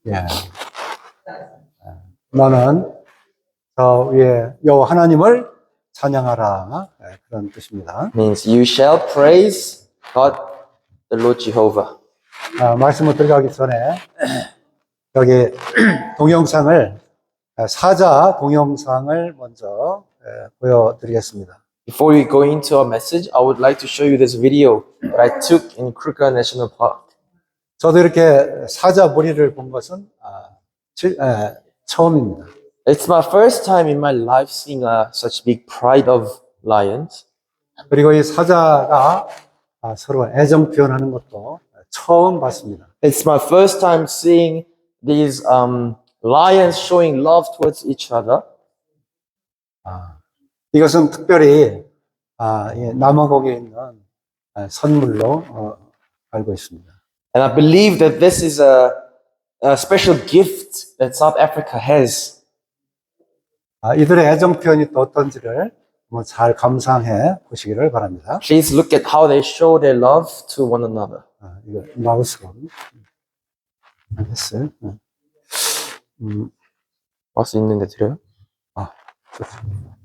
예. 너는 저 위에 여호와 하나님을 찬양하라. 예, 그런 뜻입니다. Means you shall praise God, the Lord Jehovah. 말씀을 들어가기 전에 여기 동영상을 사자 동영상을 먼저 보여드리겠습니다. Before we go into our message, I would like to show you this video that I took in Kruger National Park. 저도 이렇게 사자 무리를 본 것은 처음입니다. It's my first time in my life seeing such big pride of lions. 그리고 이 사자가 서로 애정 표현하는 것도 처음 봤습니다. It's my first time seeing these lions showing love towards each other. 이것은 특별히 이 남아공에 있는 선물로 알고 있습니다. And I believe that this is a special gift that South Africa has. 이들의 애정 표현이 또 어떤지를 잘 감상해 보시기를 바랍니다. Please look at how they show their love to one another. 이거 마우스가 됐어요. 마우스 있는데 드려요? 좋습니다.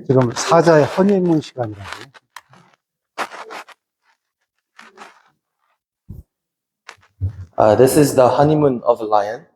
지금 사자의 허니문 시간이라고. This is the honeymoon of a lion.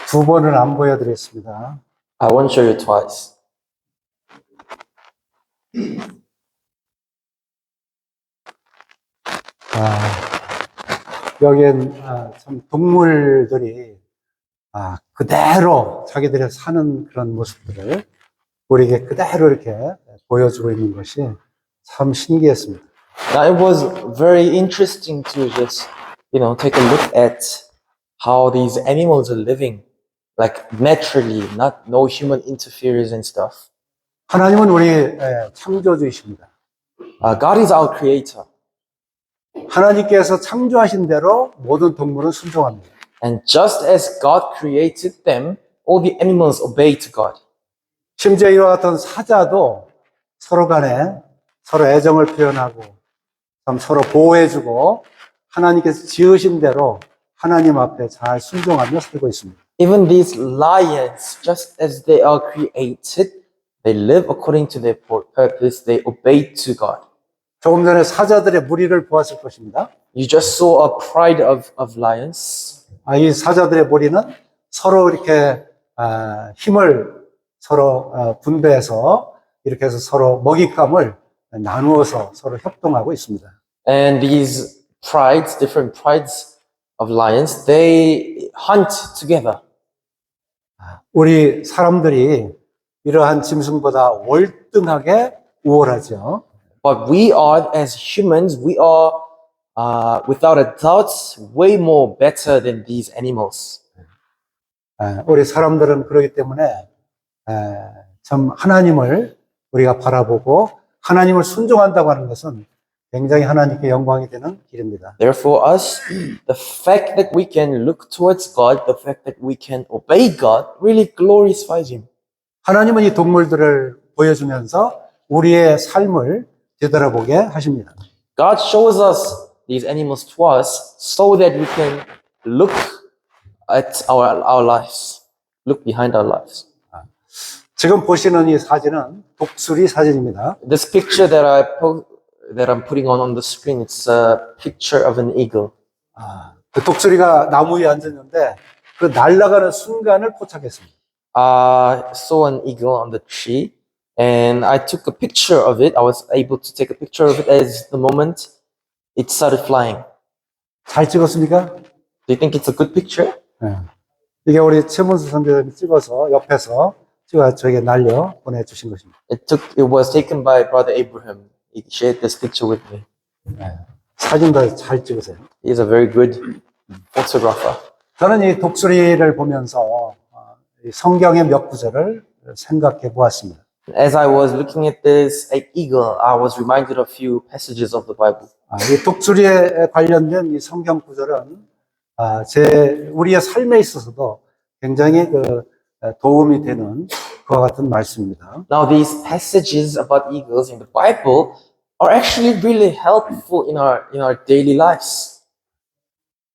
두 번을 안 보여드렸습니다. I won't show you twice. 여기엔 참 동물들이 그대로 자기들이 사는 그런 모습들을 우리에게 그대로 이렇게 보여주고 있는 것이 참 신기했습니다. Now it was very interesting to just, take a look at how these animals are living, like naturally, no human interference and stuff. 하나님은 우리 창조주이십니다. God is our creator. 하나님께서 창조하신 대로 모든 동물은 순종합니다. And just as God created them, all the animals obey to God. 심지어 이와 같은 사자도 서로 간에 서로 애정을 표현하고 서로 보호해주고 하나님께서 지으신 대로 하나님 앞에 잘 순종하며 살고 있습니다. Even these lions, just as they are created, they live according to their purpose, they obey to God. 조금 전에 사자들의 무리를 보았을 것입니다. You just saw a pride of lions. 이 사자들의 무리는 서로 이렇게 힘을 서로 분배해서 이렇게 해서 서로 먹잇감을 나누어서 서로 협동하고 있습니다. And these prides, different prides of lions, they hunt together. 우리 사람들이 이러한 짐승보다 월등하게 우월하죠. But we are, as humans, we are, without a doubt, way more better than these animals. 우리 사람들은 그렇기 때문에 참 하나님을 우리가 바라보고 하나님을 순종한다고 하는 것은 굉장히 하나님께 영광이 되는 길입니다. Therefore, us, the fact that we can look towards God, the fact that we can obey God, really glorifies Him. 하나님은 이 동물들을 보여주면서 우리의 삶을 되돌아보게 하십니다. God shows us these animals to us so that we can look at our lives, look behind our lives. 지금 보시는 이 사진은 독수리 사진입니다. This picture that I'm putting on the screen, it's a picture of an eagle. 그 독수리가 나무 위에 앉았는데 그 날아가는 순간을 포착했습니다. I saw an eagle on the tree and I took a picture of it. I was able to take a picture of it as the moment it started flying. 잘 찍었습니까? Do you think it's a good picture? 네. 이게 우리 최문수 선교사님이 찍어서 옆에서 찍어 저에게 날려 보내주신 것입니다. It was taken by Brother Abraham. He shared this picture with me. 사진도 잘 찍으세요. He is a very good photographer. 저는 이 독수리를 보면서 이 성경의 몇 구절을 생각해 보았습니다. As I was looking at this eagle, I was reminded of a few passages of the Bible. 이 독수리에 관련된 이 성경 구절은 우리의 삶에 있어서도 굉장히 도움이 되는 그와 같은 말씀입니다. Now, these passages about eagles in the Bible are actually really helpful in our daily lives.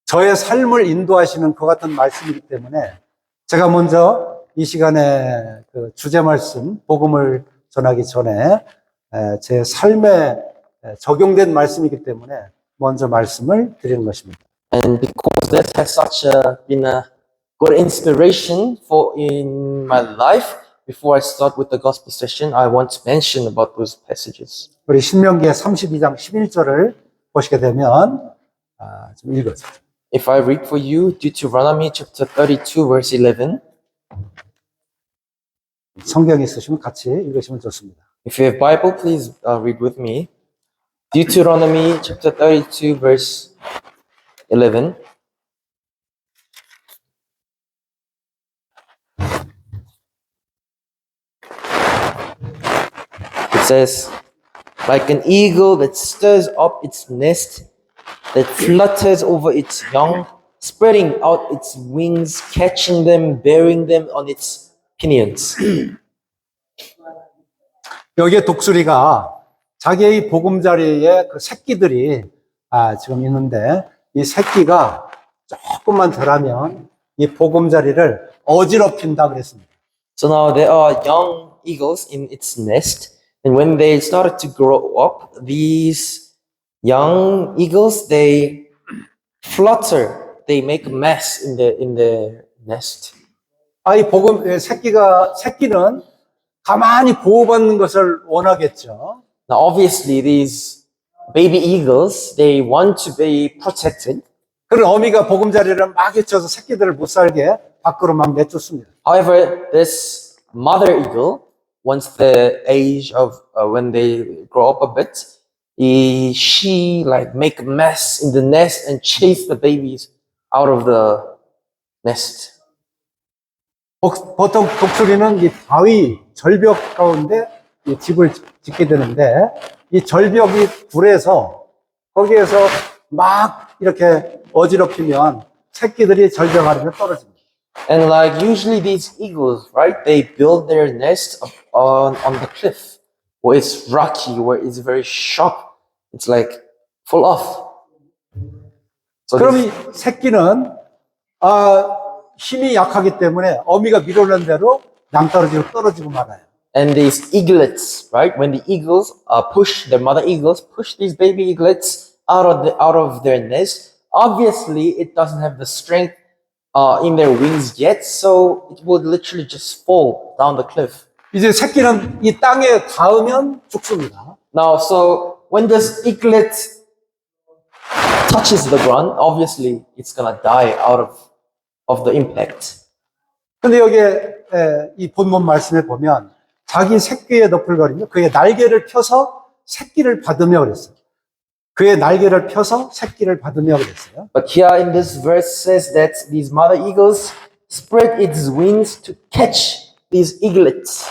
저의 삶을 인도하시는 그 같은 말씀이기 때문에 제가 먼저 이 시간에 그 주제 말씀, 복음을 전하기 전에 제 삶에 적용된 말씀이기 때문에 먼저 말씀을 드리는 것입니다. And because that has been a good inspiration in my life, before I start with the gospel session, I want to mention about those passages. 우리 신명기의 32장 11절을 보시게 되면 좀 읽어주세요. If I read for you Deuteronomy chapter 32 verse 11. 성경이 있으시면 같이 읽으시면 좋습니다. If you have Bible, please read with me. Deuteronomy chapter 32 verse 11. It says, like an eagle that stirs up its nest, that flutters over its young, spreading out its wings, catching them, bearing them on its pinions. 여기에 독수리가 자기의 보금자리에 그 새끼들이 지금 있는데 이 새끼가 조금만 덜하면 이 보금자리를 어지럽힌다 그랬습니다. So now there are young eagles in its nest, and when they started to grow up, these young eagles, they flutter, they make a mess in the nest. 이 새끼는 가만히 보호받는 것을 원하겠죠. Now obviously these baby eagles, they want to be protected. 그런 어미가 보금자리를 막 헤쳐서 새끼들을 못 살게 밖으로 막 내쫓습니다. However, this mother eagle, once the age of when they grow up a bit, she like make a mess in the nest and chase the babies out of the nest. 보통 독수리는 이 바위, 절벽 가운데 이 집을 짓게 되는데 이 절벽이 불에서 거기에서 막 이렇게 어지럽히면 새끼들이 절벽 아래로 떨어집니다. And like usually these eagles, right? They build their nest on the cliff where it's rocky, where it's very sharp. It's like full off. So 그럼 이 새끼는 힘이 약하기 때문에 어미가 밀어넣은 대로 낭떠러지로 떨어지고 말아요. and these eaglets, right? When the eagles their mother eagles push these baby eaglets out of their nest, obviously it doesn't have the strength in their wings yet, so it would literally just fall down the cliff. 이제 새끼는 이 땅에 닿으면 죽습니다. Now, so when this eaglet touches the ground, obviously it's gonna die out of the impact. 근데 여기에 이 본문 말씀에 보면 자기 새끼의 너풀거리며 그의 날개를 펴서 새끼를 받으며 그랬어요. 그의 날개를 펴서 새끼를 받으며 그랬어요. But here in this verse says that these mother eagles spread its wings to catch these eaglets.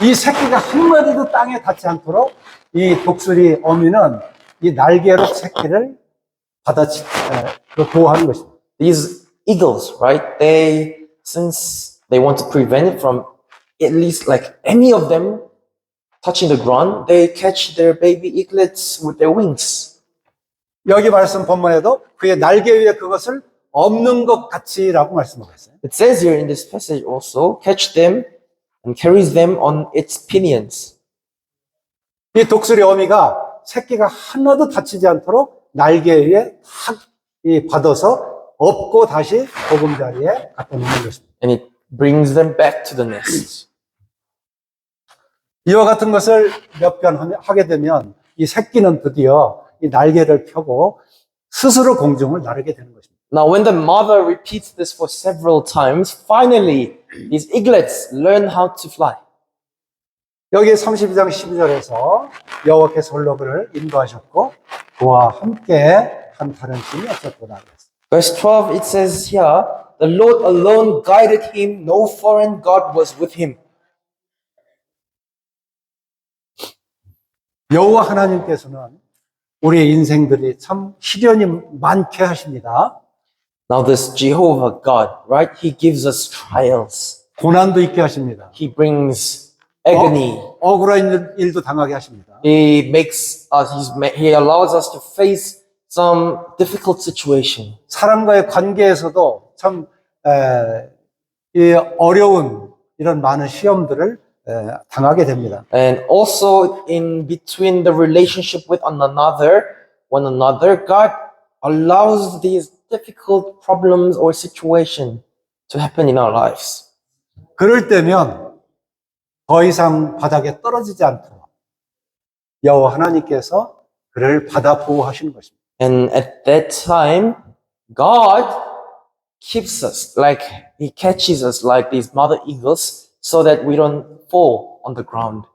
이 새끼가 한 마디도 땅에 닿지 않도록 이 독수리 어미는 이 날개로 새끼를 보호하는 것입니다. These eagles, right? They, since they want to prevent it from at least like any of them touching the ground, they catch their baby eaglets with their wings. 여기 말씀 본문에도 그의 날개 위에 그것을 엎는 것 같이라고 말씀하고 있어요. It says here in this passage also, catch them and carries them on its pinions. 이 독수리 어미가 새끼가 하나도 다치지 않도록 날개 위에 탁 받아서 엎고 다시 보금자리에 갖다 놓는 것입니다. And it brings them back to the nest. 이와 같은 것을 몇 번 하게 되면 이 새끼는 드디어 이 날개를 펴고 스스로 공중을 나르게 되는 것입니다. Now, when the mother repeats this for several times, finally, these eaglets learn how to fly. 여기 32장 12절에서 여호와께서 홀로 그를 인도하셨고 그와 함께 한 다른 신이 없었구나. Verse 12, it says here, the Lord alone guided him, no foreign God was with him. 여호와 하나님께서는 우리의 인생들이 참 시련이 많게 하십니다. Now this Jehovah God, right? He gives us trials. 고난도 있게 하십니다. He brings agony. 억울한 일도 당하게 하십니다. He makes us, he allows us to face some difficult situation. 사람과의 관계에서도 참 이 어려운 이런 많은 시험들을 당하게 됩니다. And also in between the relationship with one another, God allows these difficult problems or situation to happen in our lives. 그럴 때면 더 이상 바닥에 떨어지지 않도록 여호와 하나님께서 그를 받아 보호하시는 것입니다. And at that time, God keeps us, like He catches us like these mother eagles so that we don't fall on the ground.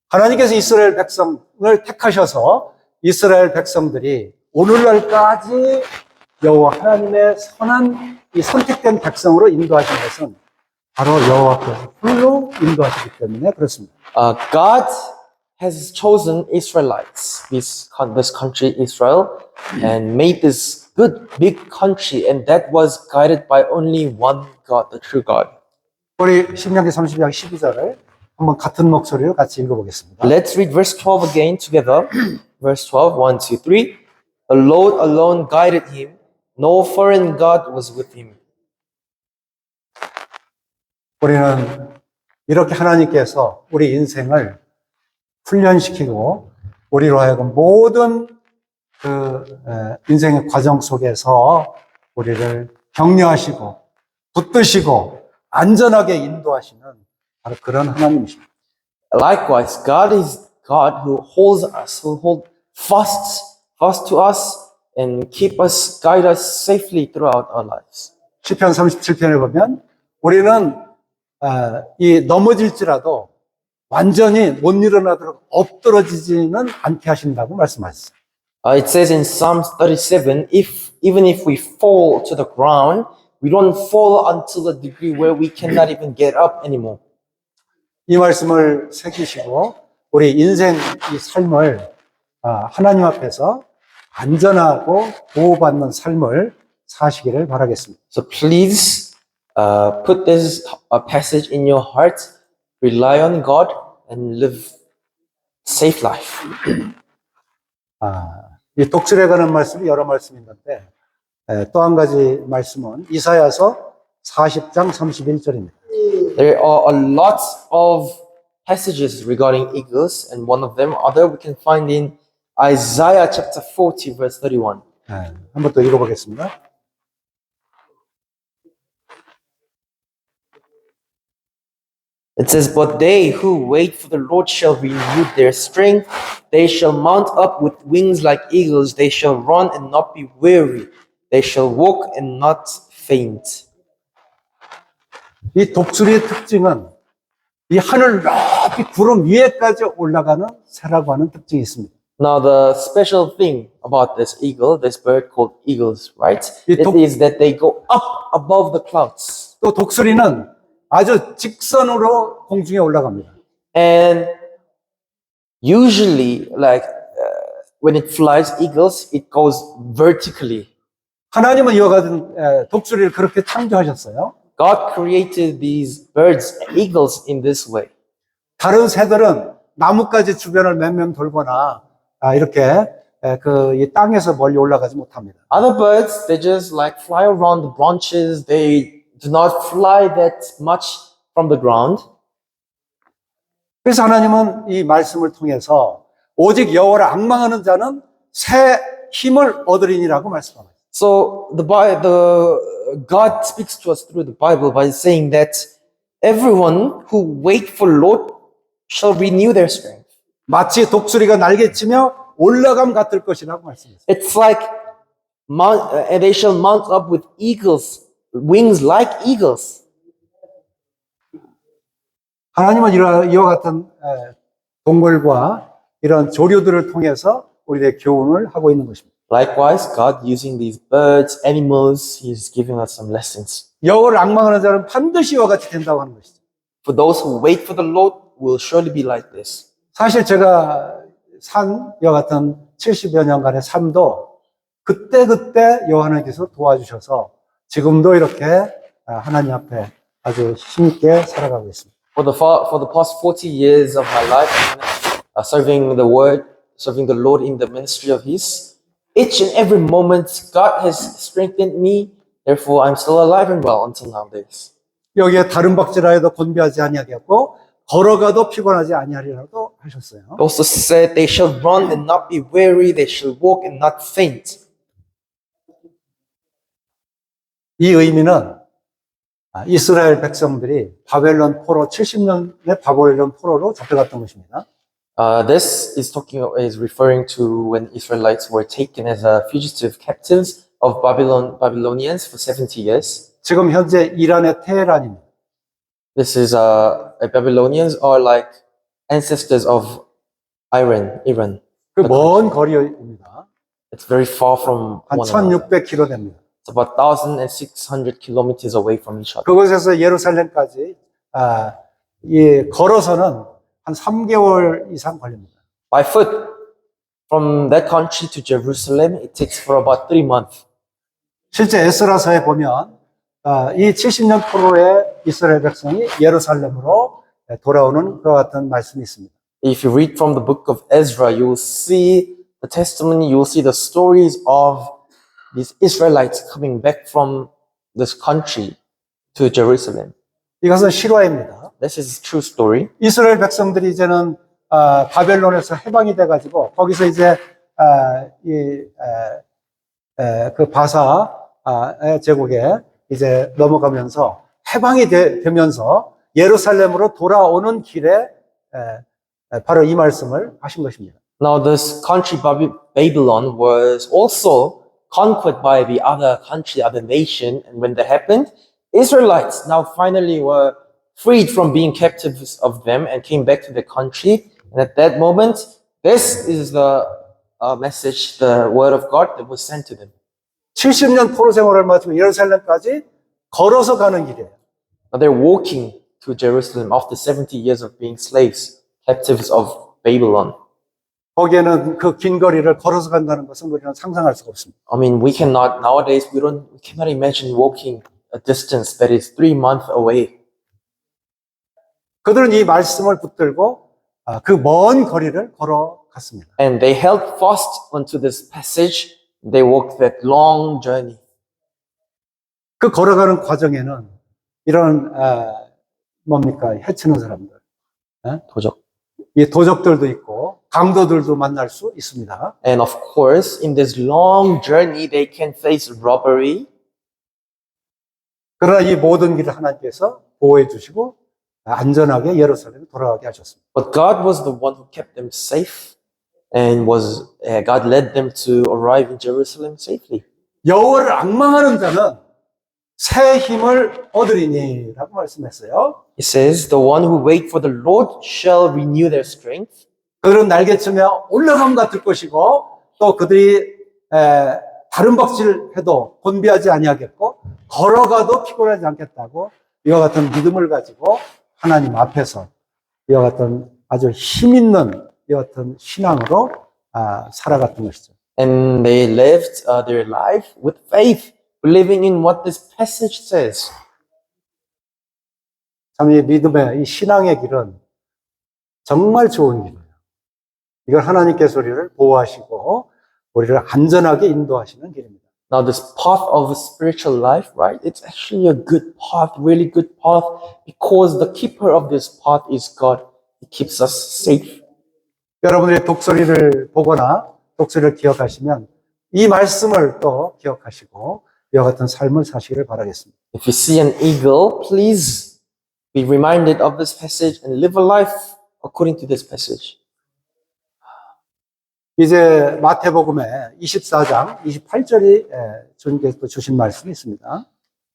하나님께서 이스라엘 백성을 택하셔서 이스라엘 백성들이 오늘날까지 여호와 하나님의 선한 이 선택된 백성으로 인도하신 것은 바로 여호와께서 홀로 인도하시기 때문에 그렇습니다. God has chosen Israelites, this country Israel, and made this good big country, and that was guided by only one God, the true God. 우리 신명기 30장 12절을 한번 같은 목소리로 같이 읽어보겠습니다. Let's read verse 12 again together. Verse 12, 1, 2, 3. The Lord alone guided him, no foreign God was with him. 우리는 이렇게 하나님께서 우리 인생을 훈련시키고 우리로 하여금 모든 인생의 과정 속에서 우리를 격려하시고 붙드시고 안전하게 인도하시는 바로 그런 하나님이십니다. Likewise, God is God who holds us, who hold fast to us and guide us safely throughout our lives. 시편 37편에 보면 우리는 이 넘어질지라도 완전히 못 일어나도록 엎드러지지는 않게 하신다고 말씀하셨어요. It says in Psalm 37, even if we fall to the ground, we don't fall until a degree where we cannot even get up anymore. 이 말씀을 새기시고 우리 인생 이 삶을 하나님 앞에서 안전하고 보호받는 삶을 사시기를 바라겠습니다. So please put this passage in your heart, rely on God, and live safe life. 이 독수리에 관한 말씀이 여러 말씀이 있는데 또 한 가지 말씀은 이사야서 40장 31절입니다. There are a lot of passages regarding eagles, and one of them we can find in Isaiah chapter 40, verse 31. 한번 또 읽어보겠습니다. It says, "But they who wait for the Lord shall renew their strength. They shall mount up with wings like eagles. They shall run and not be weary. They shall walk and not faint." 이 독수리의 특징은 이 하늘 높이 구름 위에까지 올라가는 새라고 하는 특징이 있습니다. Now, the special thing about this eagle, this bird called eagles, right? 이 It is that they go up above the clouds. 또 독수리는 아주 직선으로 공중에 올라갑니다. And usually, when it flies eagles, it goes vertically. 하나님은 이와 같은 독수리를 그렇게 창조하셨어요. God created these birds, eagles, in this way. 다른 새들은 나뭇가지 주변을 맴맴 돌거나 이렇게 이 땅에서 멀리 올라가지 못합니다. Other birds, they just like fly around the branches. They do not fly that much from the ground. 그래서 하나님은 이 말씀을 통해서 오직 여호와를 앙망하는 자는 새 힘을 얻으리니라고 말씀합니다. So God speaks to us through the Bible by saying that everyone who wait for Lord shall renew their strength. 마치 독수리가 날개치며 올라감 같을 것이라고 말씀했어요. It's like and they shall mount up with eagles, wings like eagles. 하나님은 이와 같은 동물과 이런 조류들을 통해서 우리의 교훈을 하고 있는 것입니다. Likewise, God using these birds, animals, He's giving us some lessons. 여호와를 앙망하는 자는 반드시 이와 같이 된다고 하는 것이죠. For those who wait for the Lord will surely be like this. 사실 제가 산 이와 같은 70여 년간의 삶도 그때그때 여호와께서 도와주셔서 지금도 이렇게 하나님 앞에 아주 힘있게 살아가고 있습니다. For the past 40 years of my life, serving the Word, serving the Lord in the ministry of His, each and every moment God has strengthened me. Therefore, I'm still alive and well until nowadays. 여기에 다른 박질하여도 곤비하지 아니하겠고 걸어가도 피곤하지 아니하리라고 하셨어요. It also said, "They shall run and not be weary. They shall walk and not faint." 이 의미는 이스라엘 백성들이 바벨론 포로 70년의 바벨론 포로로 잡혀갔던 것입니다. This is referring to when Israelites were taken as fugitive captives of Babylonians for 70 years. 지금 현재 이란의 테헤란입니다. This is Babylonians are like ancestors of Iran. 그 먼 거리입니다. It's very far from 한 one another. 1600km 됩니다. It's about 1,600 kilometers away from each other. 그곳에서 예루살렘까지 걸어서는 한 3개월 이상 걸립니다. By foot, from that country to Jerusalem, it takes for about 3 months. 실제 에스라서에 보면 이 70년 포로의 이스라엘 백성이 예루살렘으로 돌아오는 그와 같은 말씀이 있습니다. If you read from the book of Ezra, you will see the testimony, you will see the stories of these Israelites coming back from this country to Jerusalem. 이것은 실화입니다. This is a true story. 이스라엘 백성들이 이제는 바벨론에서 해방이 돼가지고 거기서 이제 그 바사 제국에 이제 넘어가면서 해방이 되면서 예루살렘으로 돌아오는 길에 바로 이 말씀을 하신 것입니다. Now, this country Babylon was also conquered by the other country, other nation, and when that happened, Israelites now finally were freed from being captives of them and came back to their country. And at that moment, this is the message, the word of God that was sent to them. 70년 포로 생활을 마치고 예루살렘까지 걸어서 가는 길이에요. Now they're walking to Jerusalem after 70 years of being slaves, captives of Babylon. 거기에는 그 긴 거리를 걸어서 간다는 것은 우리는 상상할 수가 없습니다. I mean, nowadays, we cannot imagine walking a distance that is 3 months away. 그들은 이 말씀을 붙들고 그 먼 거리를 걸어갔습니다. And they held fast onto this passage. They walked that long journey. 그 걸어가는 과정에는 이런 해치는 사람들, 도적. 이 도적들도 있고 강도들도 만날 수 있습니다. And of course, in this long journey, they can face robbery. 그러나 이 모든 길을 하나님께서 보호해 주시고 안전하게 예루살렘에 돌아가게 하셨습니다. But God was the one who kept them safe and God led them to arrive in Jerusalem safely. 여호와를 앙망하는 자는 새 힘을 얻으리니라고 말씀했어요. It says, the one who wait for the Lord shall renew their strength. 그들은 날개치며 올라감 같을 것이고 또 그들이 다른 박질해도 곤비하지 아니하겠고 걸어가도 피곤하지 않겠다고 이와 같은 믿음을 가지고 하나님 앞에서 이와 같은 아주 힘 있는 이와 같은 신앙으로 살아갔던 것이죠. And they lived their life with faith, believing in what this passage says. 참 이 믿음의 이 신앙의 길은 정말 좋은 길이에요. 이걸 하나님께서 우리를 보호하시고 우리를 안전하게 인도하시는 길입니다. Now, this path of a spiritual life, right? It's actually a good path, really good path, because the keeper of this path is God. He keeps us safe. 여러분들이 독서리를 보거나 독서리를 기억하시면 이 말씀을 또 기억하시고 이와 같은 삶을 사시기를 바라겠습니다. If you see an eagle, please be reminded of this passage and live a life according to this passage. 이제 마태복음의 24장 28절이 주님께서 주신 말씀이 있습니다.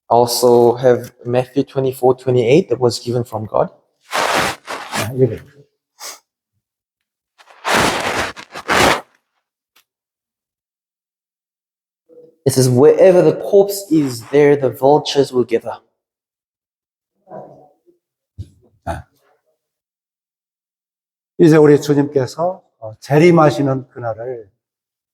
I also have Matthew 24:28 that was given from God. 여기. It says, wherever the corpse is, there the vultures will gather. 이제 우리 주님께서 재림하시는 그날을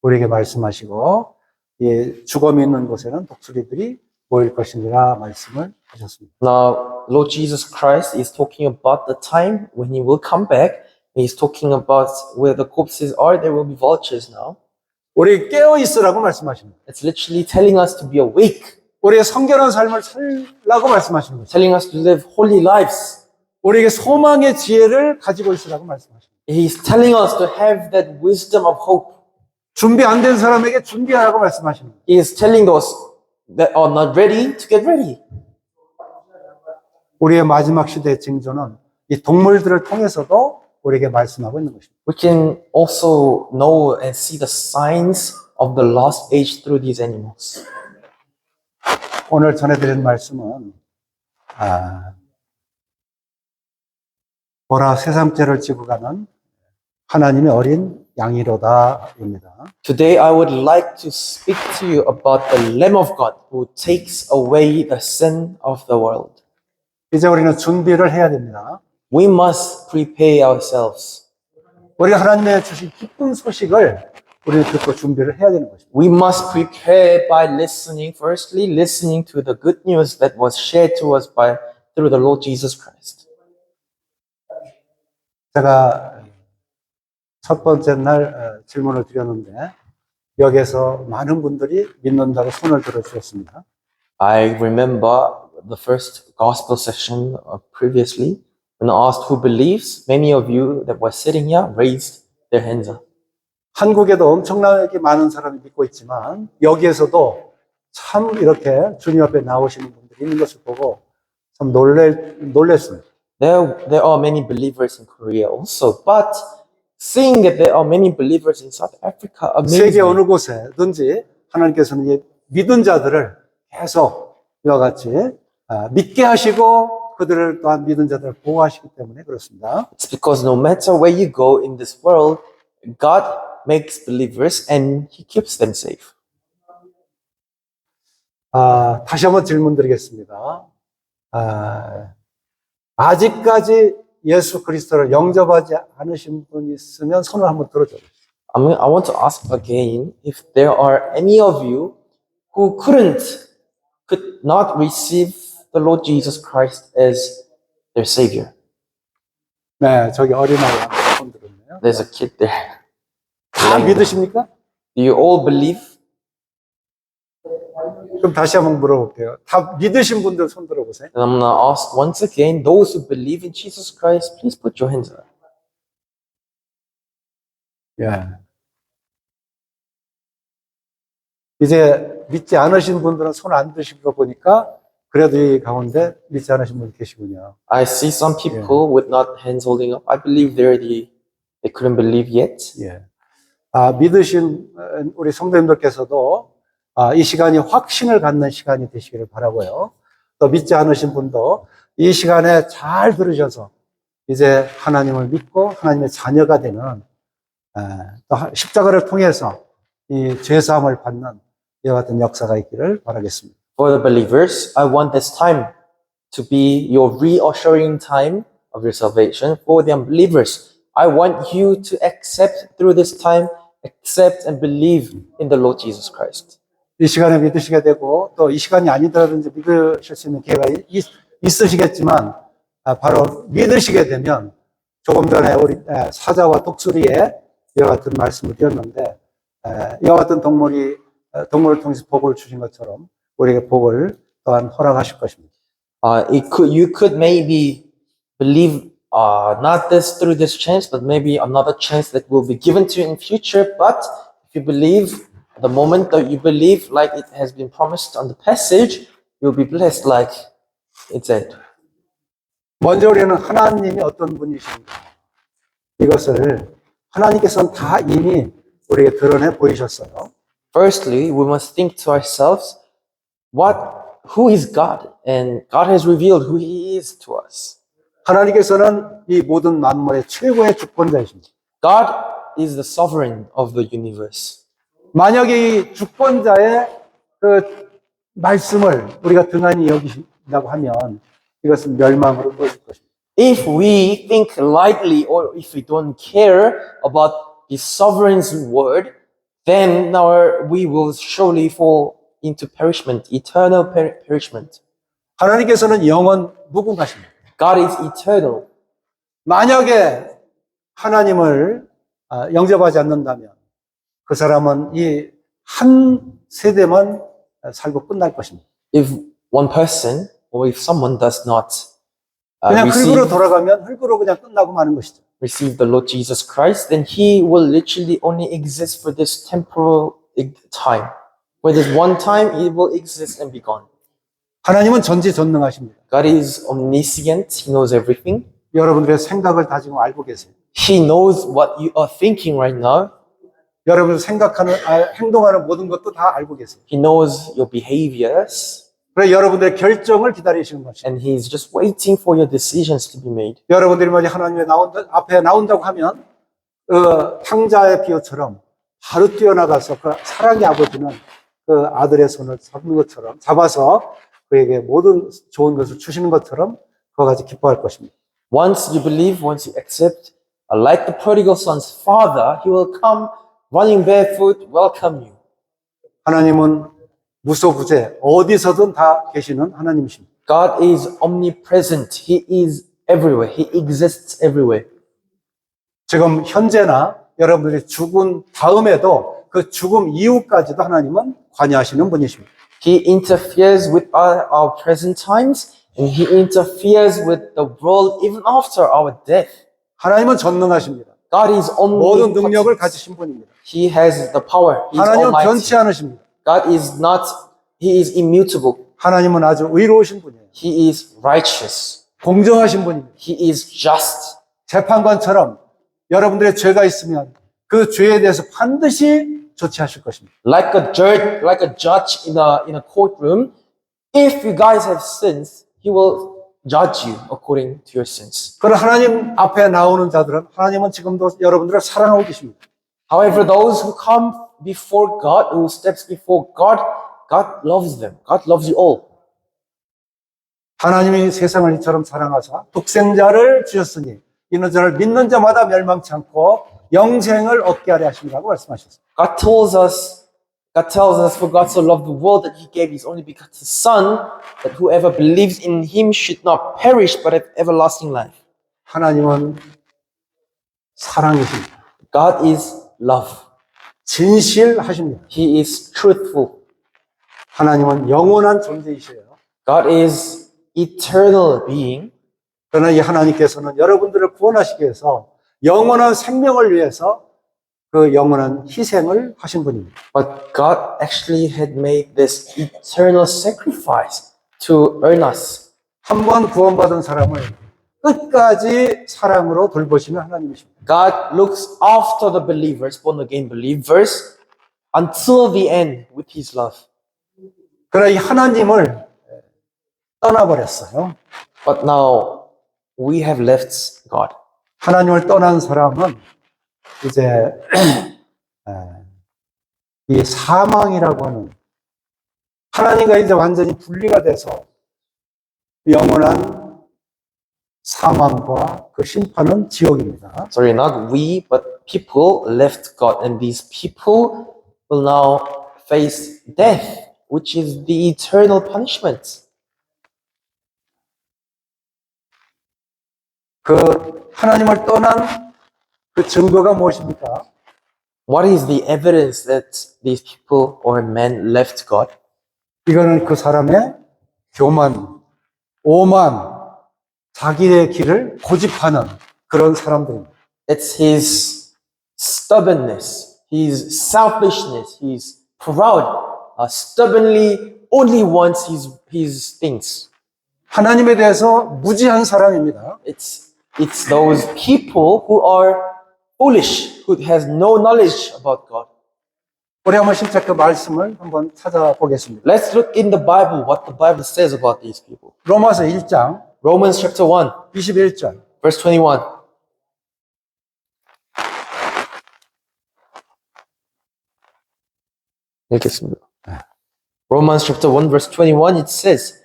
우리에게 말씀하시고 이 죽음이 있는 곳에는 독수리들이 모일 것이니라 말씀을 하셨습니다. Now, Lord Jesus Christ is talking about the time when He will come back. He's talking about where the corpses are, there will be vultures now. 우리 깨어 있으라고 말씀하십니다. It's literally telling us to be awake, 우리의 성결한 삶을 살라고 말씀하시는 거죠. telling us to live holy lives. 우리에게 소망의 지혜를 가지고 있으라고 말씀하십니다. He's telling us to have that wisdom of hope. 준비 안 된 사람에게 준비하라고 말씀하십니다. He is telling those that are not ready to get ready. 우리의 마지막 시대의 징조는 이 동물들을 통해서도 우리에게 말씀하고 있는 것입니다. We can also know and see the signs of the last age through these animals. 오늘 전해드린 말씀은 보라 세상죄를 지고 가는 하나님의 어린 양이로다입니다. Today I would like to speak to you about the Lamb of God who takes away the sin of the world. 이제 우리는 준비를 해야 됩니다. We must prepare ourselves. 우리 하나님의 주신 기쁜 소식을 우리는 듣고 준비를 해야 되는 것입니다. We must prepare by listening, firstly, listening to the good news that was shared to us through the Lord Jesus Christ. 제가 첫 번째 날 질문을 드렸는데 여기에서 많은 분들이 믿는다고 손을 들어주셨습니다. I remember the first gospel session previously when I asked who believes. Many of you that were sitting here raised their hands up. 한국에도 엄청나게 많은 사람이 믿고 있지만 여기에서도 참 이렇게 주님 앞에 나오시는 분들이 있는 것을 보고 참 놀랬습니다. There are many believers in Korea also, but seeing that there are many believers in South Africa amazed 세계 me. 어느 곳에든지 하나님께서는 이 믿은 자들을 계속 이와 같이 믿게 하시고 그들을 또한 믿은 자들을 보호하시기 때문에 그렇습니다. It's because no matter where you go in this world, God makes believers and He keeps them safe. 다시 한번 질문 드리겠습니다. 아직까지 예수 그리스도를 영접하지 않으신 분이 있으면 손을 한번 들어줘요. I want to ask again if there are any of you who could not receive the Lord Jesus Christ as their Savior. 네, 저기 어린아이 한번 손 들었네요. There's a kid there. 다 믿으십니까? Do you all believe? 그럼 다시 한번 물어볼게요. 다 믿으신 분들 손 들어보세요. And I'm going to ask once again, those who believe in Jesus Christ, please put your hands up. 예. 이제 믿지 않으신 분들은 손 안 드신 거 보니까 그래도 이 가운데 믿지 않으신 분 계시군요. I see some people with not hands holding up. I believe they couldn't believe yet. 예. 믿으신 우리 성도님들께서도 이 시간이 확신을 갖는 시간이 되시기를 바라고요. 또 믿지 않으신 분도 이 시간에 잘 들으셔서 이제 하나님을 믿고 하나님의 자녀가 되는 또 십자가를 통해서 이 죄사함을 받는 이와 같은 역사가 있기를 바라겠습니다. For the believers, I want this time to be your reassuring time of your salvation. For the unbelievers, I want you to accept through this time, accept and believe in the Lord Jesus Christ. 이 시간에 믿으시게 되고 또 이 시간이 아니더라도 이제 믿으실 수 있는 기회가 있으시겠지만 바로 믿으시게 되면 조금 전에 우리 사자와 독수리의 이와 같은 말씀을 드렸는데 이와 같은 동물을 통해서 복을 주신 것처럼 우리에게 복을 또한 허락하실 것입니다. You could maybe believe not this through this chance, but maybe another chance that will be given to you in future. But if you believe the moment that you believe, like it has been promised on the passage, you'll be blessed, like it said. 먼저 우리는 하나님이 어떤 분이신가 이것을 하나님께서는 다 이미 우리에게 드러내 보이셨어요. Firstly, we must think to ourselves, who is God? And God has revealed who He is to us. 하나님께서는 이 모든 만물의 최고의 주권자이십니다. God is the sovereign of the universe. 만약에 이 주권자의 그 말씀을 우리가 등한히 여기신다고 하면 이것은 멸망으로 떨어질 것입니다. If we think lightly or if we don't care about the sovereign's word, then we will surely fall into perishment, eternal perishment. 하나님께서는 영원 무궁하십니다. God is eternal. 만약에 하나님을 영접하지 않는다면 그 사람은 이 한 세대만 살고 끝날 것입니다. If one person or if someone does not 그냥 흙으로 돌아가면 흙으로 그냥 끝나고 마는 것이죠. receive the Lord Jesus Christ, then he will literally only exist for this temporal time. For this one time, he will exist and be gone. 하나님은 전지전능하십니다. God is omniscient. He knows everything. 여러분들의 생각을 다 지금 알고 계세요. He knows what you are thinking right now. 여러분들 생각하는, 행동하는 모든 것도 다 알고 계세요. He knows your behaviors. 그래서 여러분들의 결정을 기다리시는 것입니다. And he's just waiting for your decisions to be made. 여러분들이 만약 하나님의 앞에 나온다고 하면 탕자의 비유처럼 바로 뛰어나가서 그 사랑의 아버지는 그 아들의 손을 잡는 것처럼 잡아서 그에게 모든 좋은 것을 주시는 것처럼 그와 같이 기뻐할 것입니다. Once you believe, once you accept, like the prodigal son's father, he will come running barefoot, welcome you. 하나님은 무소부재 어디서든 다 계시는 하나님이십니다. God is omnipresent. He is everywhere. He exists everywhere. 지금 현재나 여러분들이 죽은 다음에도 그 죽음 이후까지도 하나님은 관여하시는 분이십니다. He interferes with our present times, and He interferes with the world even after our death. 하나님은 전능하십니다. God is 모든 능력을 omnipotent. 가지신 분입니다. He has the power. He is 하나님은 almighty. 변치 않으십니다. God is not, He is immutable. 하나님은 아주 의로우신 분이에요. He is righteous. 공정하신 분입니다. He is just. 재판관처럼 여러분들의 죄가 있으면 그 죄에 대해서 반드시 조치하실 것입니다. Like a judge in a courtroom, if you guys have sins, He will judge you according to your sins. 그러나 하나님 앞에 나오는 자들은 하나님은 지금도 여러분들을 사랑하고 계십니다. However, those who come before God, who steps before God, God loves them. God loves you all. 하나님이 세상을 이처럼 사랑하사 독생자를 주셨으니 이는 저를 믿는 자마다 멸망치 않고 영생을 얻게 하려 하심이라고 말씀하셨습니다. God tells us, for God so loved the world that He gave His only begotten Son, that whoever believes in Him should not perish but have everlasting life. 하나님은 사랑이십니다. God is love. 진실하십니다. He is truthful. 하나님은 영원한 존재이셔요. God is eternal being. 그러나 이 하나님께서는 여러분들을 구원하시기 위해서 영원한 생명을 위해서 그 영원한 희생을 하신 분입니다. But God actually had made this eternal sacrifice to earn us. 한 번 구원받은 사람을 끝까지 사랑으로 돌보시는 하나님이십니다. God looks after the believers, born again believers, until the end with His love. 그러나 이 하나님을 떠나버렸어요. But now we have left God. 하나님을 떠난 사람은 이제 이 사망이라고 하는 하나님과 이제 완전히 분리가 돼서 영원한 사망과 그 심판은 지옥입니다. Sorry, not we, but people left God, and these people will now face death, which is the eternal punishment. 그 하나님을 떠난 그 증거가 무엇입니까? What is the evidence that these people or men left God? 이거는 그 사람의 교만, 오만, 자기의 길을 고집하는 그런 사람들입니다. It's his stubbornness, his selfishness, his proud, stubbornly only wants his things. 하나님에 대해서 무지한 사람입니다. It's those people who are foolish, who has no knowledge about God. 우리 한번 실제 그 말씀을 한번 찾아보겠습니다. Let's look in the Bible what the Bible says about these people. 로마서 1장 Romans chapter 1, 21절. verse 21. 읽겠습니다. Romans chapter 1, verse 21, it says,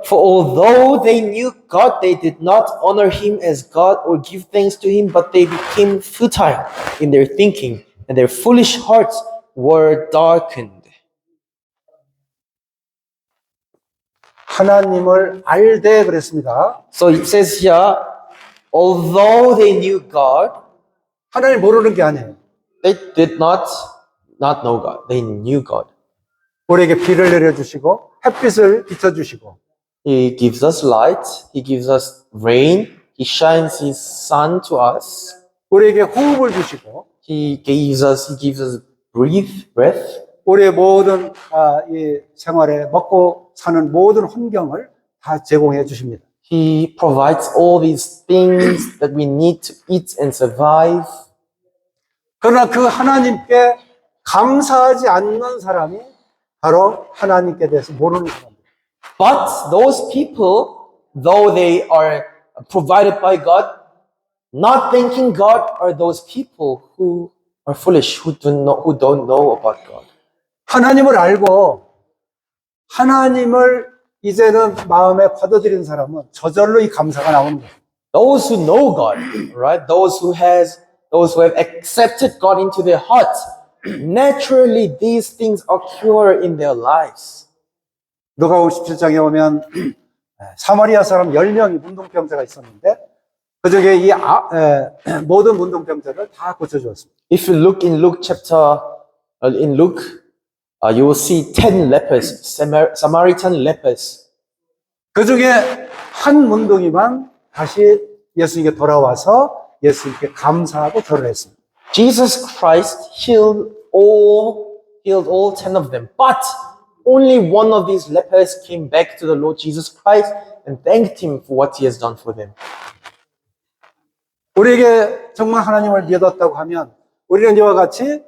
For although they knew God, they did not honor Him as God or give thanks to Him, but they became futile in their thinking, and their foolish hearts were darkened. 하나님을 알되 그랬습니다. So it says here, although they knew God, 하나님 모르는 게 아니에요. they did not know God. They knew God. 우리에게 비를 내려주시고 햇빛을 비춰주시고 He gives us light. He gives us rain. He shines His sun to us. 우리에게 호흡을 주시고 He gives us breath. 우리의 모든 이 생활에 먹고 사는 모든 환경을 다 제공해 주십니다. He provides all these things that we need to eat and survive. 그러나 그 하나님께 감사하지 않는 사람이 바로 하나님께 대해서 모르는 사람입니다. But those people, though they are provided by God, not thanking God are those people who are foolish, who don't know about God. 하나님을 알고 하나님을 이제는 마음에 받아들인 사람은 저절로 이 감사가 나오는 거예요. Those who know God, right? Those who have accepted God into their hearts, naturally these things occur in their lives. 누가복음 17장에 오면 사마리아 사람 10명이 문둥병자가 있었는데 그중에 이 모든 문둥병자를 다 고쳐주었습니다. If you look in Luke chapter, in Luke, you will see 10 lepers, Samaritan lepers. 그중에 한 문둥이만 다시 예수님께 돌아와서 예수님께 감사하고 절을 했습니다. Jesus Christ healed all 10 of them, but only one of these lepers came back to the Lord Jesus Christ and thanked Him for what He has done for them. 우리에게 정말 하나님을 믿었다고 하면 우리는 이와 같이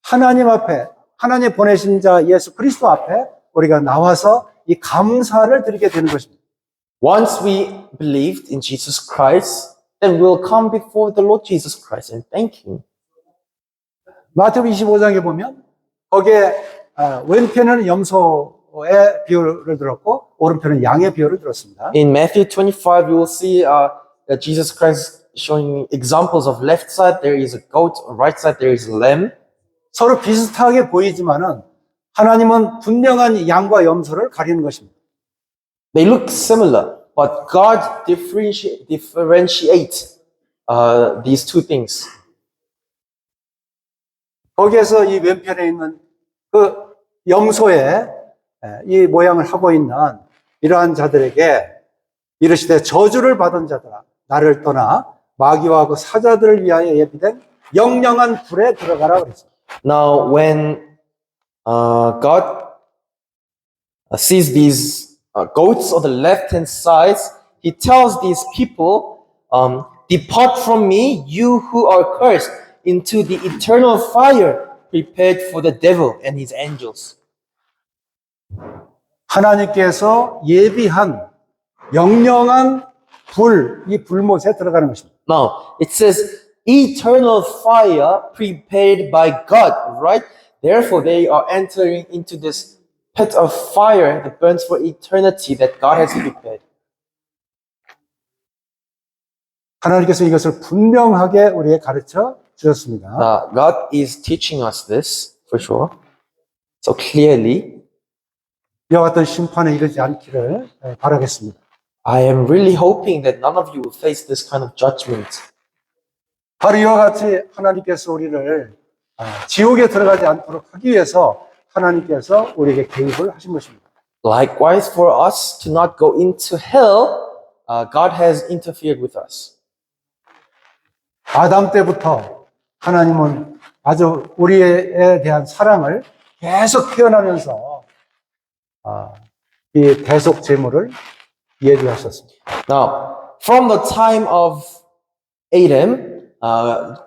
하나님 앞에 하나님 보내신 자 예수 그리스도 앞에 우리가 나와서 이 감사를 드리게 되는 것입니다. Once we believed in Jesus Christ, then we'll come before the Lord Jesus Christ and thank Him. 마태복음 25장에 보면 거기에 왼편은 염소의 비유를 들었고 오른편은 양의 비유를 들었습니다. In Matthew 25, you will see that Jesus Christ showing examples of left side there is a goat, right side there is a lamb. 서로 비슷하게 보이지만은 하나님은 분명한 양과 염소를 가리는 것입니다. They look similar, but God differentiates these two things. 거기에서 이 왼편에 있는 그 염소의 이 모양을 하고 있는 이러한 자들에게 이르시되 저주를 받은 자들아 나를 떠나 마귀와 그 사자들을 위하여 예비된 영영한 불에 들어가라 그랬어요. Now, when God sees these goats on the left-hand side, he tells these people, depart from me, you who are cursed, into the eternal fire prepared for the devil and his angels. 하나님께서 예비한 영영한 불, 이 불못에 들어가는 것입니다. Now, it says eternal fire prepared by God, right? Therefore, they are entering into this pit of fire that burns for eternity that God has prepared. 하나님께서 이것을 분명하게 우리에게 가르쳐 주셨습니다. God is teaching us this for sure. So clearly, 이와 같은 심판에 이르지 않기를 바라겠습니다. I am really hoping that none of you will face this kind of judgment. 바로 이와 같이 하나님께서 우리를 지옥에 들어가지 않도록 하기 위해서 하나님께서 우리에게 개입을 하신 것입니다. Likewise, for us to not go into hell, God has interfered with us. 아담 때부터 하나님은 아주 우리에 대한 사랑을 계속 표현하면서 이 대속 제물을 예비하셨습니다. Now, from the time of Adam,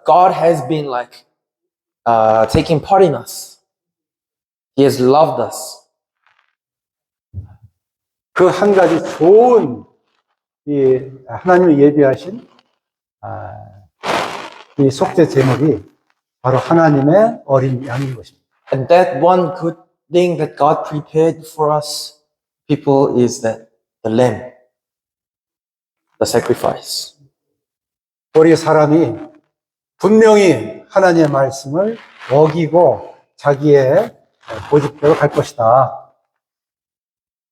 God has been like taking part in us. He has loved us. 그 한 가지 좋은 이 하나님이 예비하신 이 속죄 제물이 바로 하나님의 어린 양인 것입니다. And that one good thing that God prepared for us people is that the lamb, the sacrifice. 우리 사람이 분명히 하나님의 말씀을 어기고 자기의 고집대로 갈 것이다.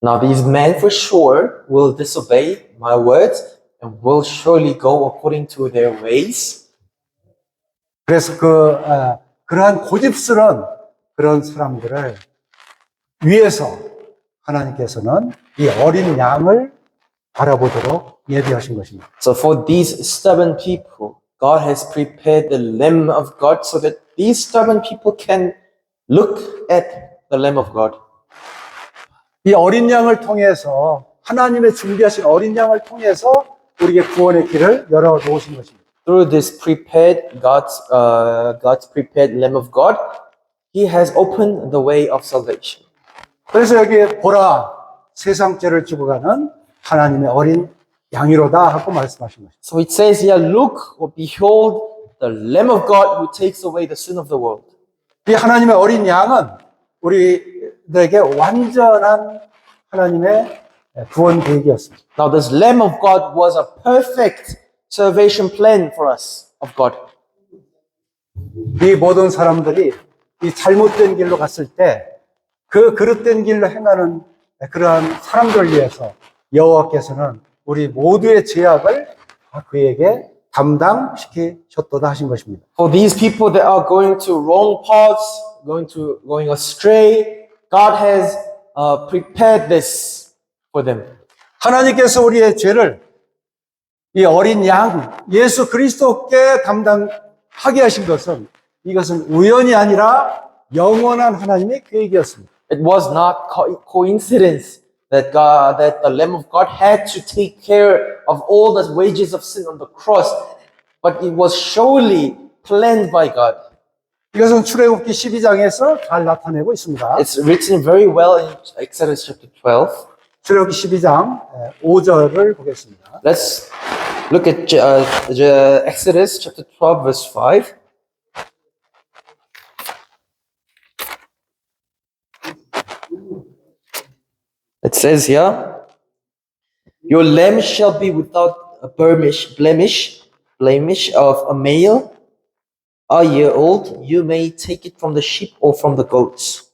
Now these men for sure will disobey my words and will surely go according to their ways. 그래서 그러한 고집스러운 그런 사람들을 위해서 하나님께서는 이 어린 양을 바라보도록 예비하신 것입니다. So for these stubborn people, God has prepared the Lamb of God so that these stubborn people can look at the Lamb of God. 이 어린 양을 통해서 하나님의 준비하신 어린 양을 통해서 우리에게 구원의 길을 열어 놓으신 것입니다. Through this prepared God's prepared Lamb of God, He has opened the way of salvation. 그래서 여기에 보라 세상 죄를 지고 가는 하나님의 어린 양이로다 하고 말씀하신 것입니다. So it says here, look or behold the Lamb of God who takes away the sin of the world. 이 하나님의 어린 양은 우리들에게 완전한 하나님의 구원 계획이었습니다. Now this Lamb of God was a perfect salvation plan for us of God. 이 모든 사람들이 이 잘못된 길로 갔을 때 그 그릇된 길로 행하는 그러한 사람들을 위해서 여호와께서는 우리 모두의 죄악을 그에게 담당시키셨도다 하신 것입니다. For these people that are going to wrong paths, going astray, God has prepared this for them. 하나님께서 우리의 죄를 이 어린 양 예수 그리스도께 담당하게 하신 것은 이것은 우연이 아니라 영원한 하나님의 계획이었습니다. It was not coincidence that the Lamb of God had to take care of all the wages of sin on the cross, but it was surely planned by God. 이것은 출애굽기 12장에서 잘 나타내고 있습니다. It's written very well in Exodus chapter 12. 출애굽기 12장 5절을 보겠습니다. Let's look at Exodus chapter 12 verse 5. It says here, your lamb shall be without a blemish of a male, a year old. You may take it from the sheep or from the goats.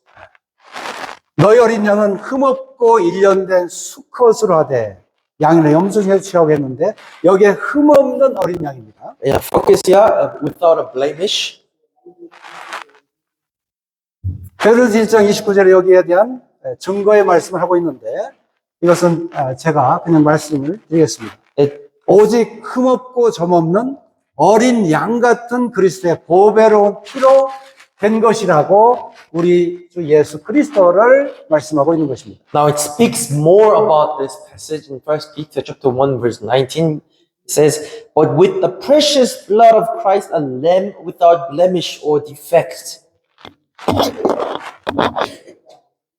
너희 어린 양은 흠없고 일련된 수컷으로 하되 양이나 염소중에 취하겠는데 여기에 흠없는 어린 양입니다. Yeah, focus here, without a blemish. 베드로전서 1장 29절에 여기에 대한 증거의 말씀을 하고 있는데 이것은 제가 그냥 말씀을 드리겠습니다. 오직 흠없고 점없는 어린 양 같은 그리스도의 보배로운 피로 된 것이라고 우리 주 예수 그리스도를 말씀하고 있는 것입니다. Now it speaks more about this passage in 1 Peter chapter 1 verse 19. It says, "But with the precious blood of Christ, a lamb without blemish or defect."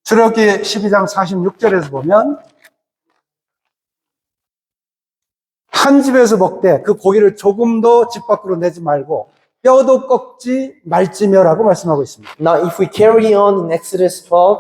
출애굽기 12장 46절에서 보면 한 집에서 먹되 그 고기를 조금도 집 밖으로 내지 말고 뼈도 꺾지 말지며라고 말씀하고 있습니다. Now, if we carry on in Exodus 12,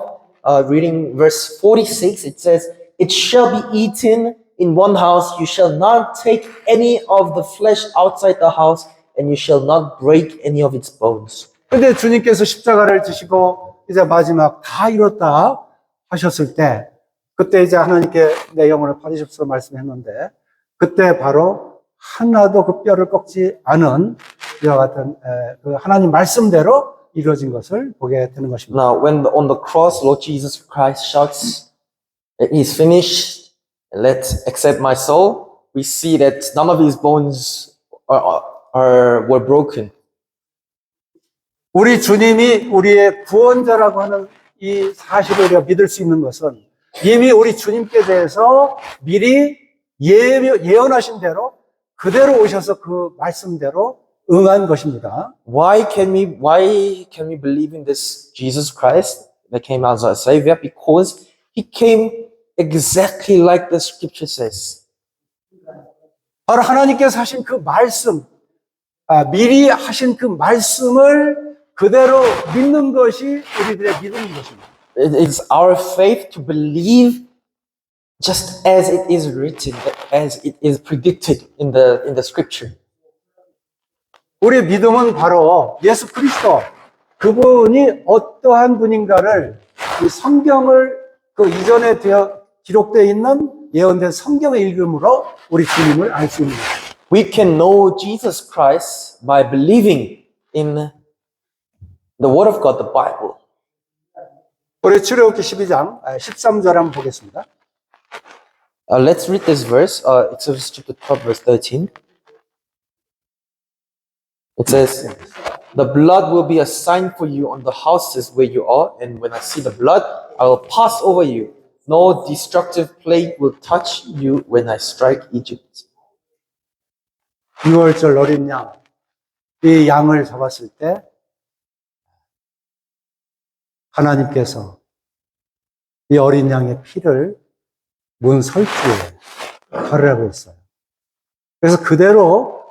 reading verse 46, it says, "It shall be eaten in one house. You shall not take any of the flesh outside the house, and you shall not break any of its bones." 근데 주님께서 십자가를 지시고 이제 마지막 다 이뤘다 하셨을 때 그때 이제 하나님께 내 영혼을 팔으십시오 말씀했는데 그때 바로 하나도 그 뼈를 꺾지 않은 이와 같은 그 하나님 말씀대로 이루어진 것을 보게 되는 것입니다. Now, when on the cross, Lord Jesus Christ shouts, "It is finished, let's accept my soul," we see that none of his bones were broken. 우리 주님이 우리의 구원자라고 하는 이 사실을 우리가 믿을 수 있는 것은 이미 우리 주님께 대해서 미리 예언하신 대로 그대로 오셔서 그 말씀대로 응한 것입니다. Why can we believe in this Jesus Christ that came as our Savior? Because he came exactly like the scripture says. 바로 하나님께서 하신 그 말씀, 미리 하신 그 말씀을 그대로 믿는 것이 우리들의 믿음인 것입니다. It is our faith to believe just as it is written, as it is predicted in the scripture. 우리의 믿음은 바로 예수 그리스도, 그분이 어떠한 분인가를 이 성경을 그 이전에 기록되어 있는 예언된 성경의 읽음으로 우리 주님을 알 수 있는 것입니다. We can know Jesus Christ by believing in the Word of God, the Bible. 우리 출애굽기 12장 13절 한번 보겠습니다. Let's read this verse, Exodus chapter 12, verse 13. It says, "The blood will be a sign for you on the houses where you are, and when I see the blood, I will pass over you. No destructive plague will touch you when I strike Egypt." 6월절 어린 양, 이 양을 잡았을 때 하나님께서 이 어린 양의 피를 문 설주에 바르라고 했어요. 그래서 그대로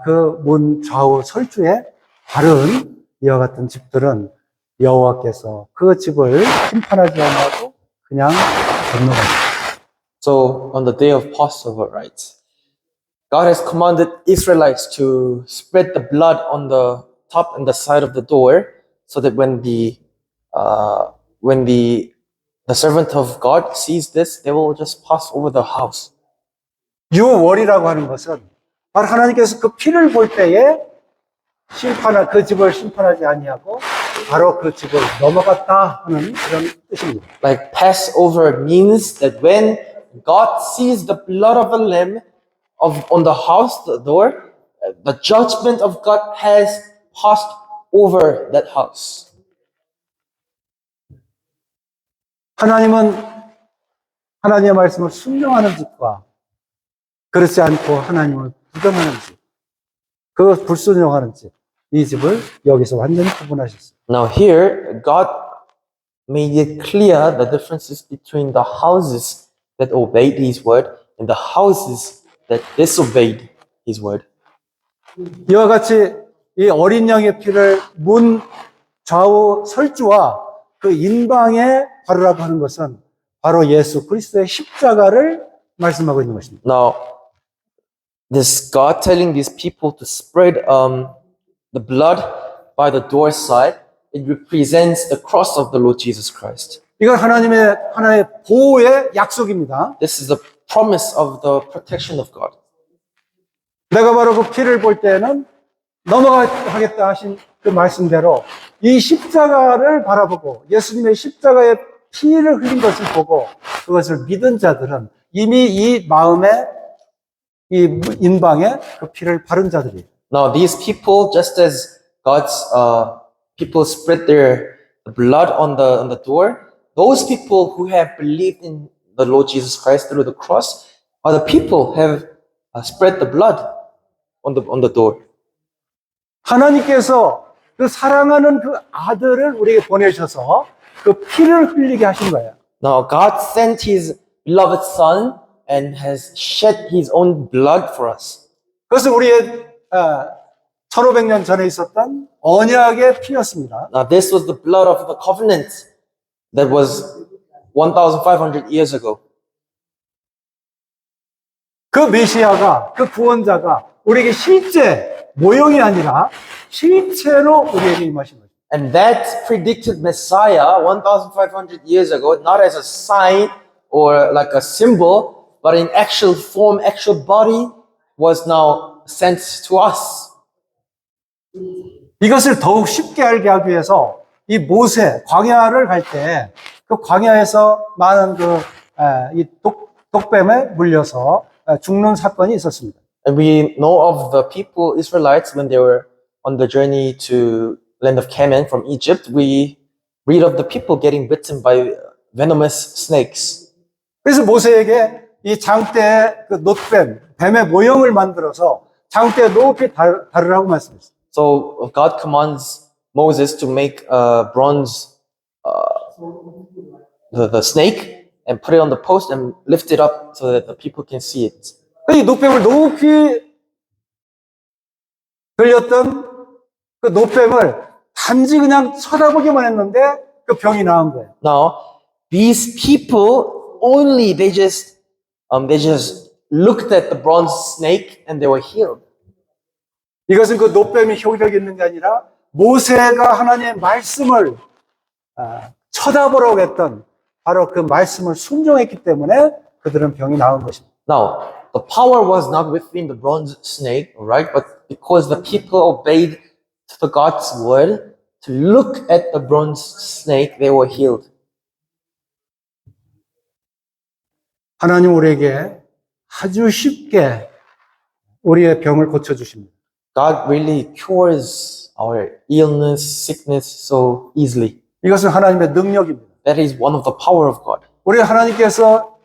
그 문 좌우 설주에 바른 이와 같은 집들은 여호와께서 그 집을 심판하지 않고 그냥 건너갔어요. So on the day of Passover, right? God has commanded Israelites to spread the blood on the top and the side of the door, so that when the servant of God sees this, they will just pass over the house. 유월이라고 하는 것은 바로 하나님께서 그 피를 볼 때에 그 집을 심판하지 아니하고 바로 그 집을 넘어갔다 하는 그런 뜻입니다. Like Passover means that when God sees the blood of a lamb on the house, the door, the judgment of God has passed over that house. 하나님은 하나님의 말씀을 순종하는 집과 그렇지 않고 하나님을 부정하는 집, 그 불순종하는 집, 이 집을 여기서 완전히 구분하셨어요. Now here, God made it clear the differences between the houses that obeyed His word and the houses that disobeyed His word. 이와 같이 이 어린 양의 피를 문 좌우 설주와 그 인방에 바르라고 하는 것은 바로 예수 그리스도의 십자가를 말씀하고 있는 것입니다. Now, this God telling these people to spread the blood by the door side, it represents the cross of the Lord Jesus Christ. 이건 하나의 보호의 약속입니다. This is the promise of the protection of God. 내가 바로 그 피를 볼 때는 넘어가겠다 하신 그 말씀대로 이 십자가를 바라보고 예수님의 십자가의 피를 흘린 것을 보고 그것을 믿은 자들은 이미 이 마음에 이 인방에 그 피를 바른 자들이에요. Now, these people, just as God's people spread their blood on the door, those people who have believed in the Lord Jesus Christ through the cross are the people who have spread the blood on the door. 하나님께서 그 사랑하는 그 아들을 우리에게 보내셔서 그 피를 흘리게 하신 거예요. Now God sent His beloved Son and has shed His own blood for us. 그것은 우리의 1500년 전에 있었던 언약의 피였습니다. Now this was the blood of the covenant that was 1,500 years ago. 그 메시아가, 그 구원자가 우리에게 실제 모형이 아니라 실체로 우리에게 임하신 거죠. And that predicted Messiah 1,500 years ago, not as a sign or like a symbol, but in actual form, actual body, was now sent to us. 이것을 더욱 쉽게 알게 하기 위해서 이 모세 광야를 갈 때 그 광야에서 많은 이 독뱀에 물려서 죽는 사건이 있었습니다. And we know of the people, Israelites, when they were on the journey to land of Canaan from Egypt, we read of the people getting bitten by venomous snakes. 그래서 모세에게 이 장대에 그 놋뱀, 뱀의 모형을 만들어서 장대에 높이 다루라고 말씀했어요. So God commands Moses to make a bronze, the snake, and put it on the post and lift it up so that the people can see it. 이 놋뱀을 높이 들렸던 그 놋뱀을 단지 그냥 쳐다보기만 했는데 그 병이 나은 거예요. Now, these people only they just looked at the bronze snake and they were healed. 이것은 그 놋뱀이 효력이 있는 게 아니라 모세가 하나님의 말씀을 쳐다보라고 했던 바로 그 말씀을 순종했기 때문에 그들은 병이 나은 것입니다. Now, the power was not within the bronze snake, right? But because the people obeyed to the God's word, to look at the bronze snake, they were healed. 하나님 우리에게 아주 쉽게 우리의 병을 고쳐주십니다. God really cures our illness, sickness so easily. 이것은 하나님의 능력입니다. That is one of the power of God. 우리 하나님께서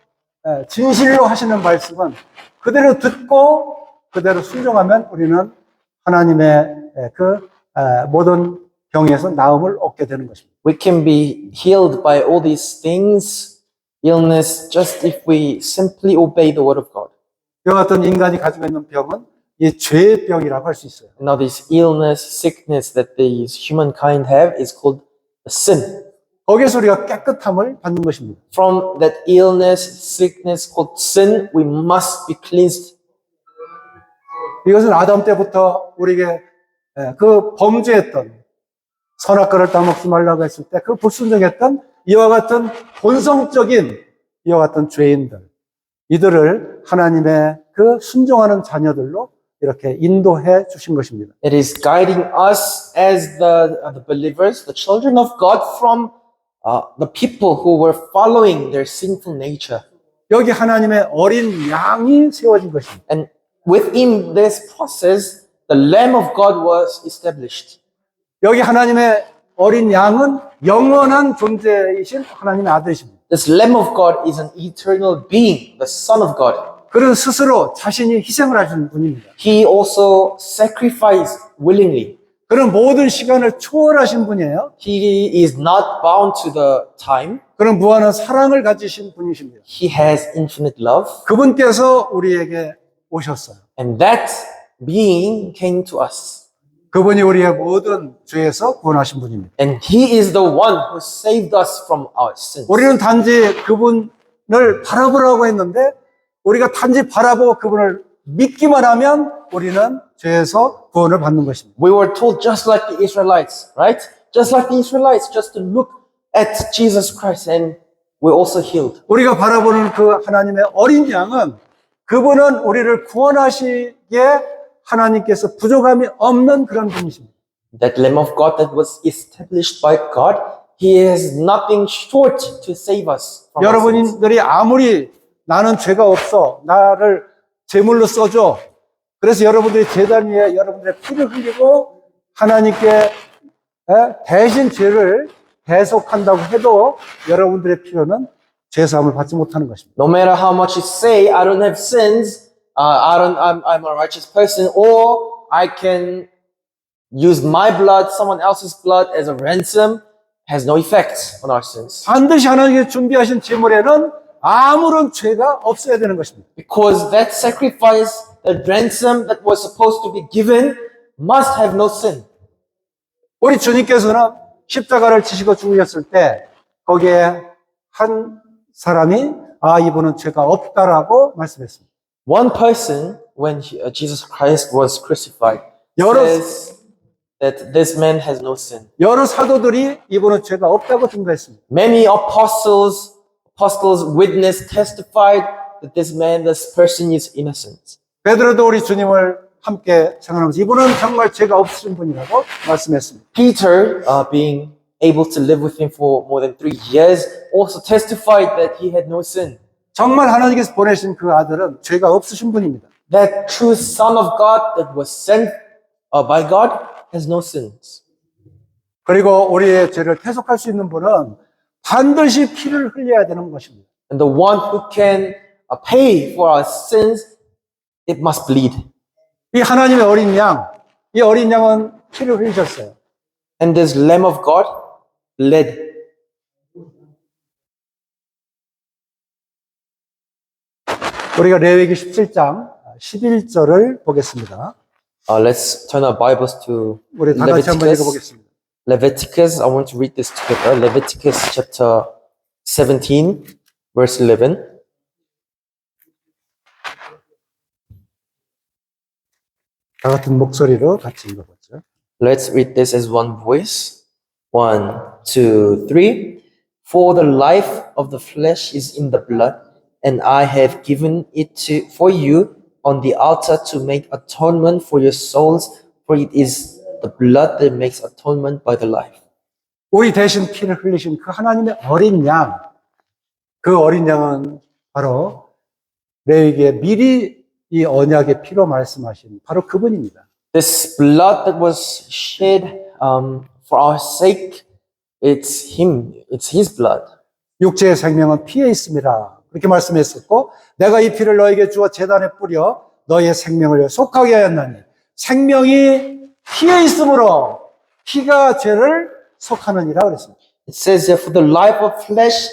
진실로 하시는 말씀은 그대로 듣고 그대로 순종하면 우리는 하나님의 그 모든 병에서 나음을 얻게 되는 것입니다. We can be healed by all these things, illness, just if we simply obey the word of God. 이와 같은 인간이 가지고 있는 병은 이 죄의 병이라고 할 수 있어요. Now this illness, sickness that these humankind have is called a sin. 거기에서 우리가 깨끗함을 받는 것입니다. From that illness, sickness called sin, we must be cleansed. 이것은 아담 때부터 우리에게 그 범죄했던 선악과를 따먹지 말라고 했을 때 그 불순종했던 이와 같은 본성적인 이와 같은 죄인들, 이들을 하나님의 그 순종하는 자녀들로 이렇게 인도해 주신 것입니다. It is guiding us as the believers, the children of God, from the people who were following their sinful nature. 여기 하나님의 어린 양이 세워진 것입니다. And within this process, the Lamb of God was established. 여기 하나님의 어린 양은 영원한 존재이신 하나님의 아들이십니다. This Lamb of God is an eternal being, the Son of God. 그는 스스로 자신이 희생을 하신 분입니다. He also sacrificed willingly. 그는 모든 시간을 초월하신 분이에요. He is not bound to the time. 그는 무한한 사랑을 가지신 분이십니다. He has infinite love. 그분께서 우리에게 오셨어요. And that being came to us. 그분이 우리의 모든 죄에서 구원하신 분입니다. And He is the one who saved us from our sins. 우리는 단지 그분을 바라보라고 했는데 우리가 단지 바라보고 그분을 믿기만 하면 우리는 죄에서 구원을 받는 것입니다. We were told just like the Israelites, right? Just like the Israelites, just to look at Jesus Christ and we're also healed. 우리가 바라보는 그 하나님의 어린 양은 그분은 우리를 구원하시기에 하나님께서 부족함이 없는 그런 분이십니다. That Lamb of God that was established by God, He has nothing short to save us from our sins. 여러분들이 아무리 나는 죄가 없어, 나를 제물로 써줘. 그래서 여러분들이 제단 위에 여러분들의 피를 흘리고 하나님께 대신 죄를 대속한다고 해도 여러분들의 필요는 죄사함을 받지 못하는 것입니다. No matter how much you say, I don't have sins, I'm a righteous person, or I can use my blood, someone else's blood as a ransom, has no effect on our sins. 반드시 하나님께서 준비하신 제물에는 아무런 죄가 없어야 되는 것입니다. Because that sacrifice, that ransom that was supposed to be given, must have no sin. 우리 주님께서는 십자가를 지시고 죽으셨을 때 거기에 한 사람이 이분은 죄가 없다라고 말씀했습니다. One person, when Jesus Christ was crucified, 여러- says that this man has no sin. 여러 사도들이 이분은 죄가 없다고 증거했습니다. Many apostles witnessed, testified that this person is innocent. 베드로도 우리 주님을 함께 생각하면서 이분은 정말 죄가 없으신 분이라고 말씀했습니다. Peter, being able to live with him for more than 3 years, also testified that he had no sin. 정말 하나님께서 보내신 그 아들은 죄가 없으신 분입니다. That true Son of God that was sent by God has no sins. 그리고 우리의 죄를 대속할 수 있는 분은 반드시 피를 흘려야 되는 것입니다. And the one who can pay for our sins, it must bleed. 이 하나님의 어린 양, 이 어린 양은 피를 흘리셨어요. And this Lamb of God bled. 우리가 레위기 17장 11절을 보겠습니다. Let's turn our Bibles to 우리 다 같이 한번 Leviticus. 읽어보겠습니다. Leviticus, I want to read this together. Leviticus chapter 17, verse 11. 다 같은 목소리로 같이 읽어보죠. Let's read this as one voice. 1, 2, 3. For the life of the flesh is in the blood, and I have given it for you on the altar to make atonement for your souls, for it is the blood that makes atonement by the life. 우리 대신 피를 흘리신 그 하나님의 어린 양, 그 어린 양은 바로 레위기에 미리 이 언약의 피로 말씀하신 바로 그분입니다. This blood that was shed for our sake, it's Him, it's His blood. 육체의 생명은 피에 있습니다. 그렇게 말씀했었고, 내가 이 피를 너에게 주어 제단에 뿌려 너의 생명을 속하게 하였나니, 생명이 피에 있으므로 피가 죄를 속하느니라 그랬습니다. It says that for the life of flesh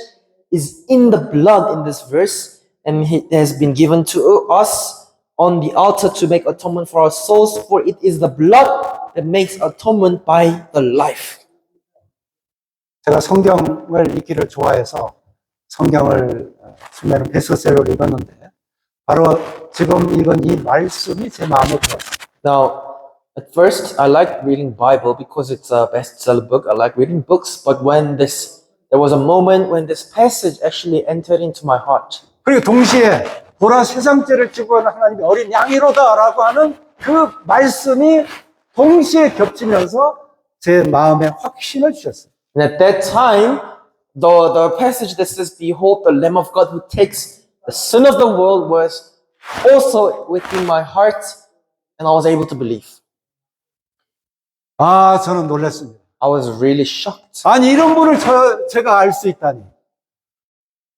is in the blood in this verse, and it has been given to us on the altar to make atonement for our souls, for it is the blood that makes atonement by the life. 제가 성경을 읽기를 좋아해서 성경을 처음에는 베스트셀러로 읽었는데 바로 지금 읽은 이 말씀이 제 마음에 들었어요. Now, at first, I like reading Bible because it's a bestseller book. I like reading books, but there was a moment when this passage actually entered into my heart. 그리고 동시에 보라 세상죄를 지고 하는 하나님의 어린 양이로다라고 하는 그 말씀이 동시에 겹치면서 제 마음에 확신을 주셨어요. And at that time, the passage that says, "Behold, the Lamb of God who takes the sin of the world," was also within my heart, and I was able to believe. 저는 놀랐습니다. I was really shocked. 아니 이런 분을 제가 알 수 있다니.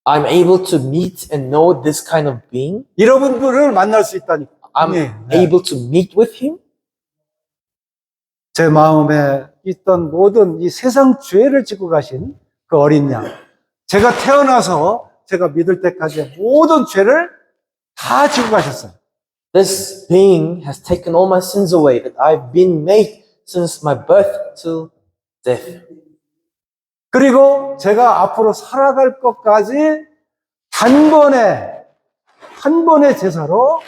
I'm able to meet and know this kind of being. 이런 분들을 만날 수 있다니. I'm able to meet with him. 제 마음에 있던 모든 이 세상 죄를 지고 가신 그 어린 양. 제가 태어나서 제가 믿을 때까지의 모든 죄를 다 지고 가셨어요. This being has taken all my sins away that I've been made since my birth to death. 그리고 제가 앞으로 살아갈 것까지 한 번의 제사로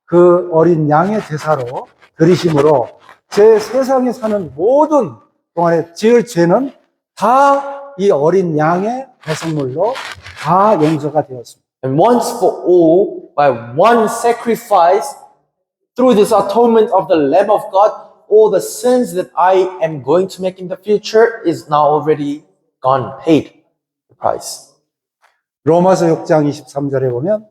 그 어린 양의 제사로 드리심으로 제 세상에 사는 모든 동안에 지을 죄는 다 이 어린 양의 배송물로 다 용서가 되었습니다. And once for all, by one sacrifice, through this atonement of the Lamb of God, all the sins that I am going to make in the future is now already gone, paid the price. 로마서 6장 23절에 보면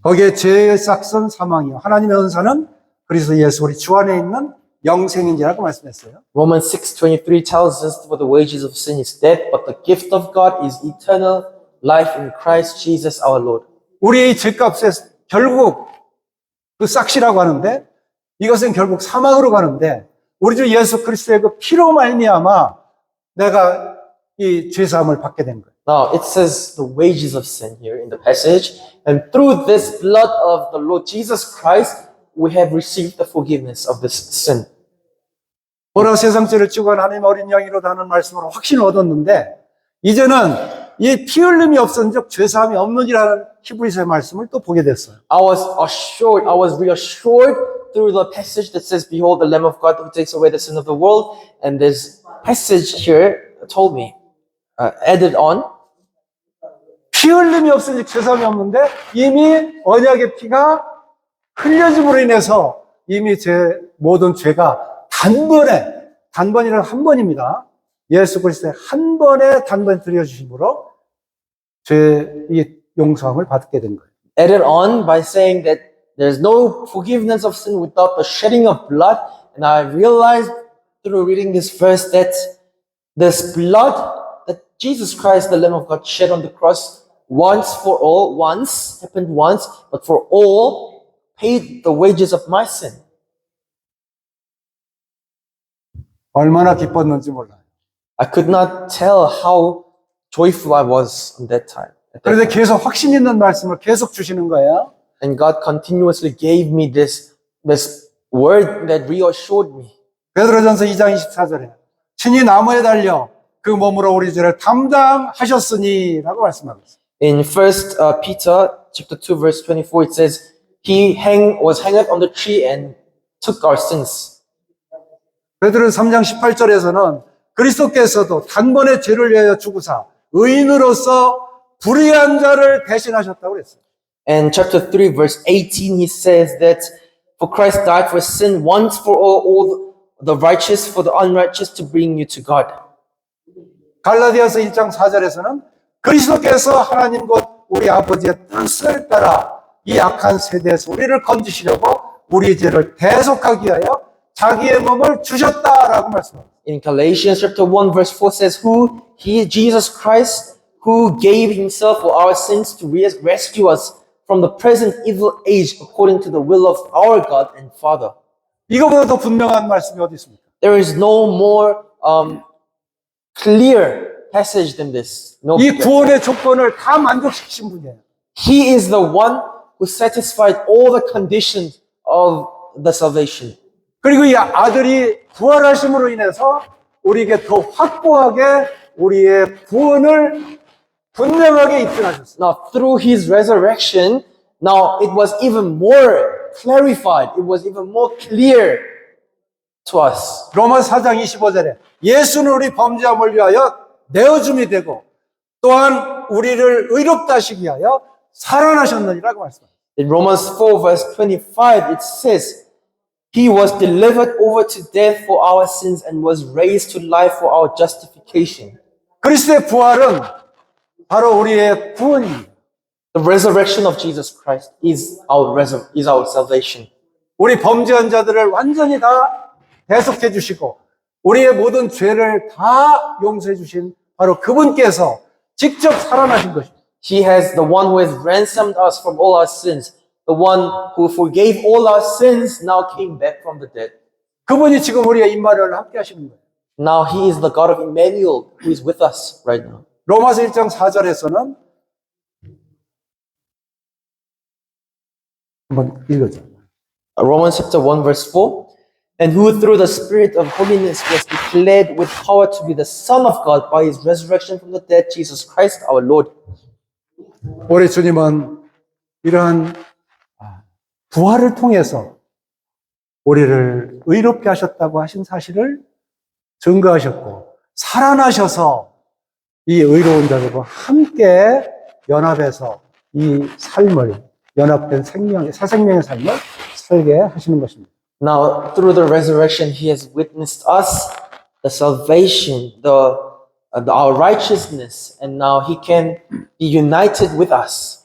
거기에 죄의 싹선 사망이요 하나님의 은사는 그리스도 예수 우리 주 안에 있는 영생인지라고 말씀했어요. Romans 6:23 tells us for the wages of sin is death, but the gift of God is eternal life in Christ Jesus our Lord. 우리의 죄값에 결국 그 싹시라고 하는데 이것은 결국 사망으로 가는데 우리 주 예수 그리스도의 그 피로 말미암아 내가 이 죄사함을 받게 된 거예요. Now it says the wages of sin here in the passage, and through this blood of the Lord Jesus Christ, we have received the forgiveness of this sin. 보라 세상 죄를 지고 간 하나님 어린 양이로다는 말씀으로 확신을 얻었는데 이제는 이 피 흘림이 없은즉 죄사함이 없느니라는 히브리서의 말씀을 또 보게 됐어요. I was reassured through the passage that says, "Behold, the Lamb of God who takes away the sin of the world." And this passage here told me, added on, 피 흘림이 없으니 죄사함이 없는데 이미 언약의 피가 흘려짐으로 인해서 이미 제 모든 죄가 단번이란 한 번입니다. 예수 그리스도의 한 번에 단번에 들여주심으로 죄의 용서함을 받게 된 거예요. added on by saying that there's no forgiveness of sin without the shedding of blood. And I realized through reading this verse that this blood that Jesus Christ, the Lamb of God, shed on the cross happened once, but for all, paid the wages of my sin. 얼마나 기뻤는지 몰라요. I could not tell how joyful I was on that time. at that 그런데 time. 계속 확신 있는 말씀을 계속 주시는 거예요. And God continuously gave me this word that reassured me. 베드로전서 2장 24절에 친히 나무에 달려 그 몸으로 우리 죄를 담당하셨으니 라고 말씀하고 있어요. In 1 Peter chapter 2 verse 24 it says, He was hanged on the tree and took our sins. 베드로 3장 18절에서는 그리스도께서도 단번에 죄를 위하여 죽으사 의인으로서 불의한 자를 대신하셨다고 그랬어요. And chapter 3 verse 18 he says that for Christ died for sin once for all the righteous for the unrighteous to bring you to God. 갈라디아서 1장 4절에서는 그리스도께서 하나님 곧 우리 아버지의 뜻을 따라 이 악한 세대에서 우리를 건지시려고 우리 죄를 대속하기 위하여 자기의 몸을 주셨다라고 말씀합니다. In Galatians chapter 1 verse 4 says, Jesus Christ, who gave himself for our sins to rescue us from the present evil age according to the will of our God and Father. 이거보다 더 분명한 말씀이 어디 있습니까? There is no more clear passage than this. No, 이 구원의 조건을 다 만족시키신 분이에요. He is the one who satisfied all the conditions of the salvation. 그리고 이 아들이 부활하심으로 인해서 우리에게 더 확고하게 우리의 구원을 분명하게 입증하셨어요. Now, through his resurrection, now it was even more clarified. It was even more clear to us. 로마 4장 25절에 예수는 우리 범죄함을 위하여 내어줌이 되고 또한 우리를 의롭다 하시기 위하여 살아나셨느니라고 말씀합니다. In Romans 4 verse 25, it says, He was delivered over to death for our sins and was raised to life for our justification. 그리스도의 부활은 바로 우리의 구원입니다. The resurrection of Jesus Christ is our salvation. 우리 범죄한 자들을 완전히 다 대속해 주시고 우리의 모든 죄를 다 용서해 주신 바로 그분께서 직접 살아나신 것입니다. He has the one who has ransomed us from all our sins. The one who forgave all our sins now came back from the dead. 그분이 지금 우리의 임마누엘을 함께 하시는 거예요. Now he is the God of Emmanuel who is with us right now. 로마서 1장 4절에서는 한번 읽어줘. Romans chapter 1 verse 4. And who through the Spirit of holiness was declared with power to be the Son of God by his resurrection from the dead, Jesus Christ our Lord. 우리 주님은 이러한 부활을 통해서 우리를 의롭게 하셨다고 하신 사실을 증거하셨고 살아나셔서 이 의로운 자들과 함께 연합해서 이 삶을 연합된 새 생명의 삶을 살게 하시는 것입니다. Now, through the resurrection, he has witnessed us, the salvation, our righteousness, and now he can be united with us.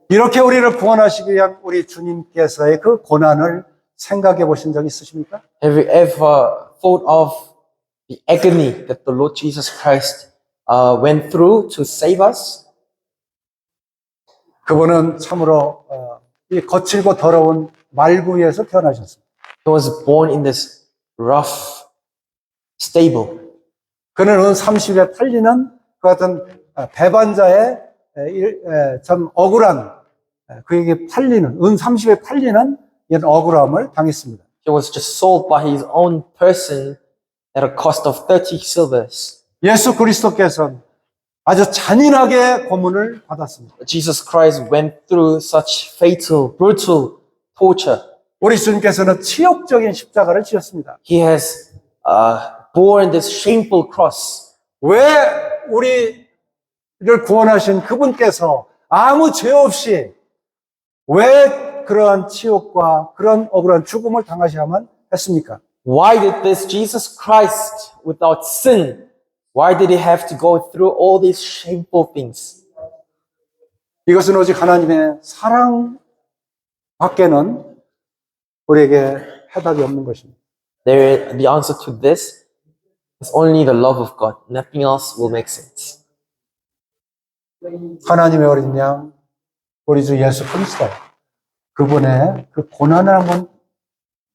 이렇게 우리를 구원하시기 위한 우리 주님께서의 그 고난을 생각해 보신 적 있으십니까? Have you ever thought of the agony that the Lord Jesus Christ went through to save us? 그분은 참으로 이 거칠고 더러운 말구에서 태어나셨습니다. He was born in this rough stable. 그는 은 30에 팔리는 그 같은 배반자의 참 억울한 그에게 팔리는 은 30에 팔리는 이런 억울함을 당했습니다. He was just sold by his own person at a cost of 30 silvers. 예수 그리스도께서는 아주 잔인하게 고문을 받았습니다. Jesus Christ went through such fatal, brutal torture. 우리 주님께서는 치욕적인 십자가를 지었습니다. He has borne this shameful cross. 왜 우리를 구원하신 그분께서 아무 죄 없이 왜 그러한 치욕과 그런 억울한 죽음을 당하셔야만 했습니까? Why did this Jesus Christ without sin, why did he have to go through all these shameful things? 이것은 오직 하나님의 사랑 밖에는 우리에게 해답이 없는 것입니다. The answer to this is only the love of God. Nothing else will make sense. 하나님의 어린 양, 우리 주 예수 그리스도, 그분의 그 고난을 한번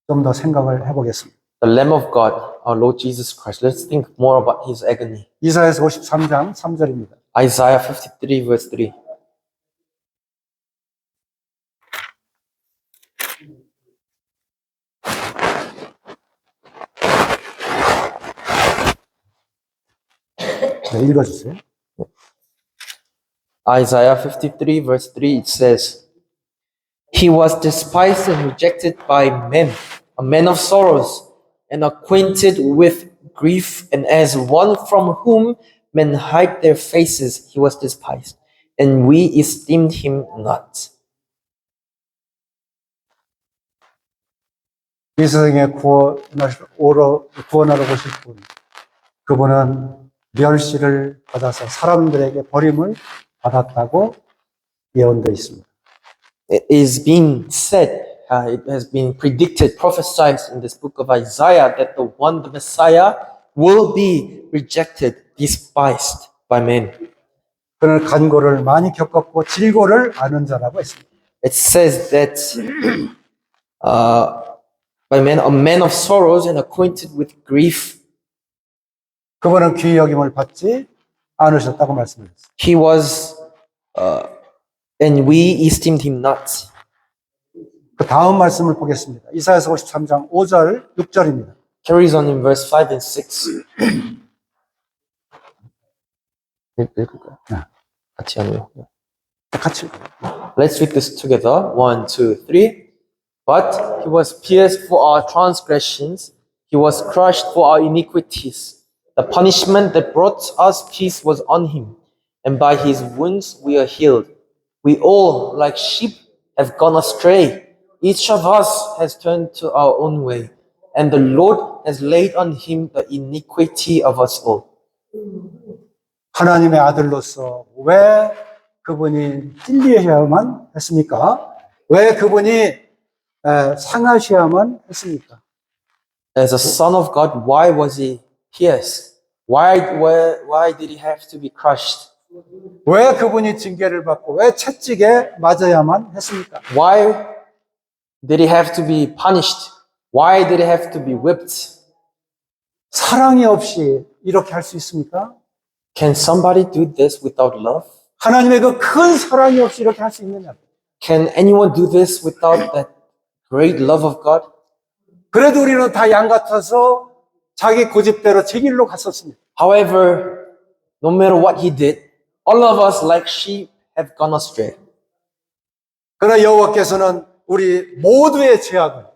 좀 더 생각을 해보겠습니다. The Lamb of God, our Lord Jesus Christ. Let's think more about his agony. 이사야서 53장 3절입니다. Isaiah 53 verse 3. 네, 읽어주세요. Isaiah 53 verse 3, it says, He was despised and rejected by men, a man of sorrows, and acquainted with grief, and as one from whom men hide their faces, he was despised, and we esteemed him not. 이 세상에 구원하러 오실 분, 그분은 멸시를 받아서 사람들에게 버림을 받았다고 예언되어 있습니다. It is being said, it has been predicted, prophesied in this book of Isaiah that the Messiah, will be rejected, despised by men. 그는 간고를 많이 겪었고 질고를 아는 자라고 했습니다. It says that by men, a man of sorrows and acquainted with grief. 그분은 귀히 여김을 받지 않으셨다고 말씀하셨습니다. He was, and we esteemed him not. 그 다음 말씀을 보겠습니다. 이사야서 53장 5절, 6절입니다. Carries on in verse 5 and 6. 읽을까요? 네. 같이 하네요. 같이. Let's read this together. 1, 2, 3. But he was pierced for our transgressions, he was crushed for our iniquities. The punishment that brought us peace was on him, and by his wounds we are healed. We all, like sheep, have gone astray. Each of us has turned to our own way, and the Lord has laid on him the iniquity of us all. 하나님의 아들로서 왜 그분이 찔리셔야만 했습니까? 왜 그분이 상하셔야만 했습니까? As a son of God, why was he pierced? Why did he have to be crushed? 왜 그분이 징계를 받고 왜 채찍에 맞아야만 했습니까? Why did he have to be punished? Why did he have to be whipped? 사랑이 없이 이렇게 할 수 있습니까? Can somebody do this without love? 하나님의 그 큰 사랑이 없이 이렇게 할 수 있느냐? Can anyone do this without that great love of God? 그래도 우리는 다 양 같아서 자기 고집대로 제 길로 갔었습니다. However, no matter what he did, all of us like sheep have gone astray. 그러나 여호와께서는 우리 모두의 죄악을,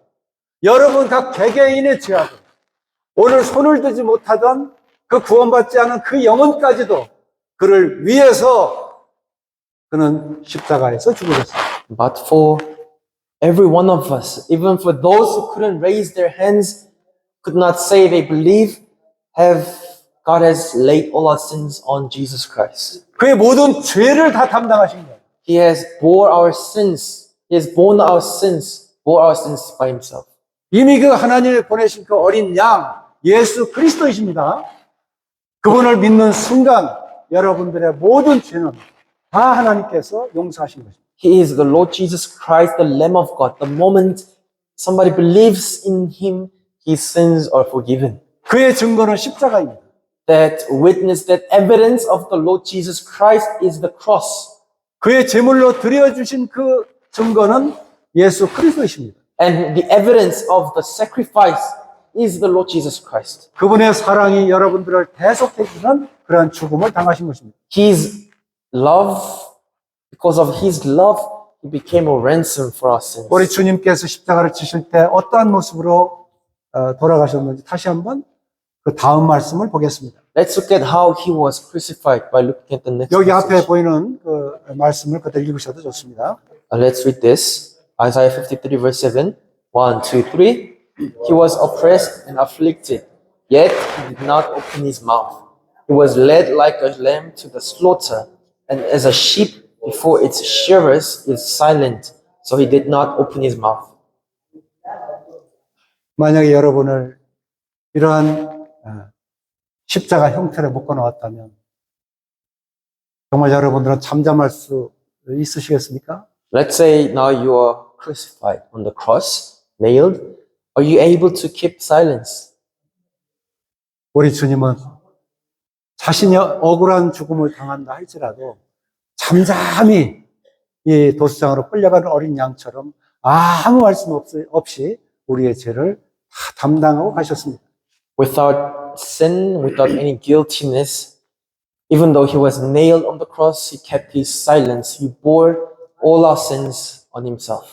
여러분 각 개개인의 죄악을, 오늘 손을 대지 못하던 그 구원받지 않은 그 영혼까지도 그를 위해서 그는 십자가에서 죽으셨습니다. But for every one of us, even for those who couldn't raise their hands, could not say they believe, God has laid all our sins on Jesus Christ. 그의 모든 죄를 다 담당하신 거예요. He has bore our sins. He has borne our sins, bore our sins by himself. 이미 그 하나님이 보내신 그 어린 양, 예수 그리스도이십니다. 그분을 믿는 순간 여러분들의 모든 죄는 다 하나님께서 용서하신 것입니다. He is the Lord Jesus Christ, the Lamb of God. The moment somebody believes in him, his sins are forgiven. 그의 증거는 십자가입니다. That witness, that evidence of the Lord Jesus Christ is the cross. 그의 제물로 드려주신 그 증거는 예수 그리스도이십니다. And the evidence of the sacrifice is the Lord Jesus Christ. 그분의 사랑이 여러분들을 대속해 주는 그러한 죽음을 당하신 것입니다. His love, because of his love, he became a ransom for our sins. 우리 주님께서 십자가를 지실 때 어떠한 모습으로 돌아가셨는지 다시 한번 그 다음 말씀을 보겠습니다. Let's look at how he was crucified by looking at the next 여기 앞에 passage. 보이는 그 말씀을 그대로 읽으셔도 좋습니다. Let's read this. Isaiah 53 verse 7. 1, 2, 3. He was oppressed and afflicted, yet he did not open his mouth. He was led like a lamb to the slaughter, and as a sheep before its shearers is silent, so he did not open his mouth. 만약에 여러분을 이러한 십자가 형태로 묶어 놓았다면 정말 여러분들은 잠잠할 수 있으시겠습니까? Let's say now you are crucified on the cross, nailed. Are you able to keep silence? 우리 주님은 자신이 억울한 죽음을 당한다 할지라도 잠잠히 이 도수장으로 끌려가는 어린 양처럼 아무 말씀 없이 우리의 죄를 다 담당하고 가셨습니다. Without sin, without any guiltiness, even though he was nailed on the cross, he kept his silence. He bore all our sins on himself.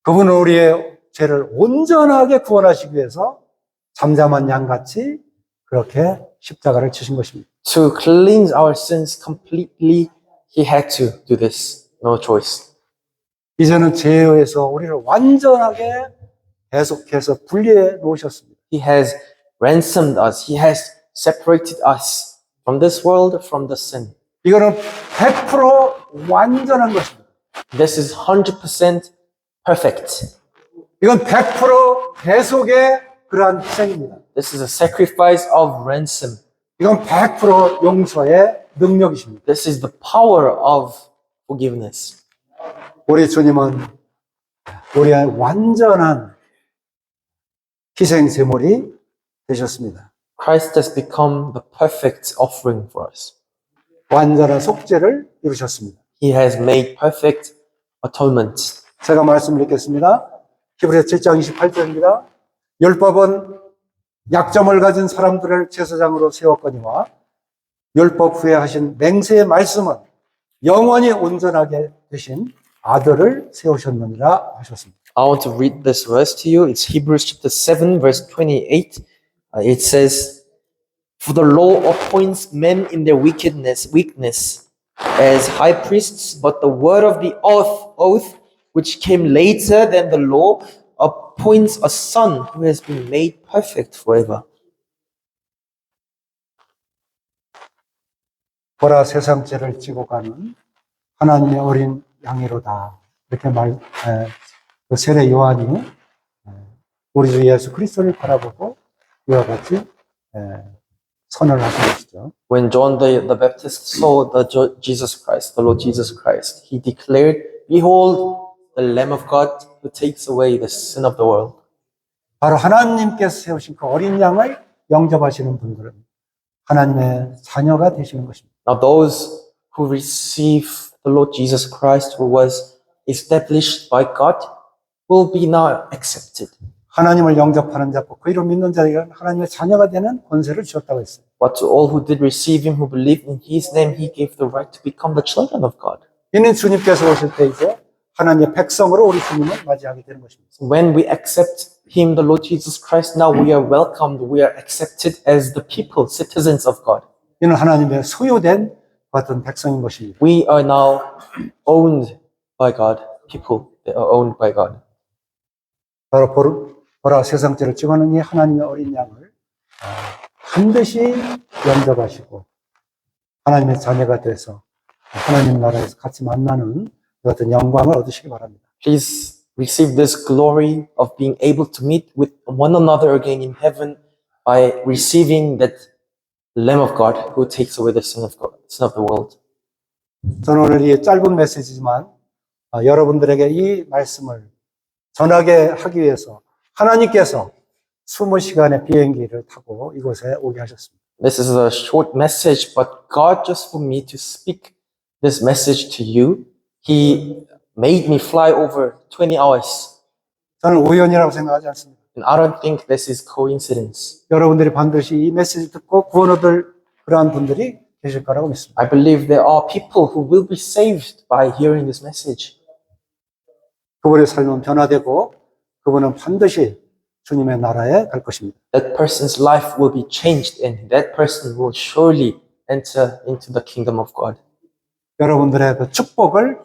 그분은 우리의 죄를 온전하게 구원하시기 위해서 잠잠한 양같이 그렇게 십자가를 지신 것입니다. To cleanse our sins completely, he had to do this. No choice. 이제는 죄에서 우리를 완전하게 계속해서 분리해 놓으셨습니다. He has ransomed us. He has separated us from this world, from the sin. 이거는 100% 완전한 것입니다. This is 100% perfect. 이건 100% 대속의 그러한 희생입니다. This is a sacrifice of ransom. 이건 100% 용서의 능력이십니다. This is the power of forgiveness. 우리 주님은 우리의 완전한 희생 제물이 되셨습니다. Christ has become the perfect offering for us. 완전한 속죄를 이루셨습니다. He has made perfect atonement. 제가 말씀을 읽겠습니다. 히브리서 7장 28절입니다. 율법은 약점을 가진 사람들을 제사장으로 세웠거니와 율법 후에 하신 맹세의 말씀은 영원히 온전하게 되신 아들을 세우셨느니라 하셨습니다. I want to read this verse to you. It's Hebrews chapter 7, verse 28. It says, For the law appoints men in their weakness as high priests, but the word of the oath, which came later than the law, appoints a son who has been made perfect forever. 보라 세상 죄를 지고 가는 하나님의 어린 양이로다. 이렇게 그 세례 요한이 우리 주 예수 그리스도를 바라보고 이와 같이 선언을 하신 것이죠. When John the Baptist saw Jesus Christ, the Lord Jesus Christ, he declared, Behold, the Lamb of God who takes away the sin of the world. 바로 하나님께서 세우신 그 어린 양을 영접하시는 분들은 하나님의 자녀가 되시는 것입니다. Now those who receive the Lord Jesus Christ, who was established by God, will be now accepted. 하나님을 영접하는 자, 그 이름 믿는 자에게는 하나님의 자녀가 되는 권세를 주었다고 했어요. But to all who did receive him, who believed in his name, he gave the right to become the children of God. 이는 주님께서 오실 때 이제 하나님의 백성으로 우리 주님을 맞이하게 되는 것입니다. When we accept him, the Lord Jesus Christ, now we are welcomed, we are accepted as the people, citizens of God. 이는 하나님의 소유된 같은 백성인 것입니다. We are now owned by God, people that are owned by God. 바로 보라 세상 죄를 찍어는 이 하나님의 어린 양을 반드시 영접하시고 하나님의 자녀가 돼서 하나님 나라에서 같이 만나는 그 어떤 영광을 얻으시기 바랍니다. Please receive this glory of being able to meet with one another again in heaven by receiving that Lamb of God who takes away the sin of God, sin of the world. 저는 오늘 이 짧은 메시지지만 여러분들에게 이 말씀을 전하게 하기 위해서 하나님께서 20시간의 비행기를 타고 이곳에 오게 하셨습니다. This is a short message, but God just for me to speak this message to you, He made me fly over 20 hours. 저는 우연이라고 생각하지 않습니다. And I don't think this is coincidence. 여러분들이 반드시 이 메시지 듣고 구원 얻을 그러한 분들이 계실 거라고 믿습니다. I believe there are people who will be saved by hearing this message. 그분의 삶은 변화되고 그분은 반드시 주님의 나라에 갈 것입니다. That person's life will be changed and that person will surely enter into the kingdom of God. 여러분들의 그 축복을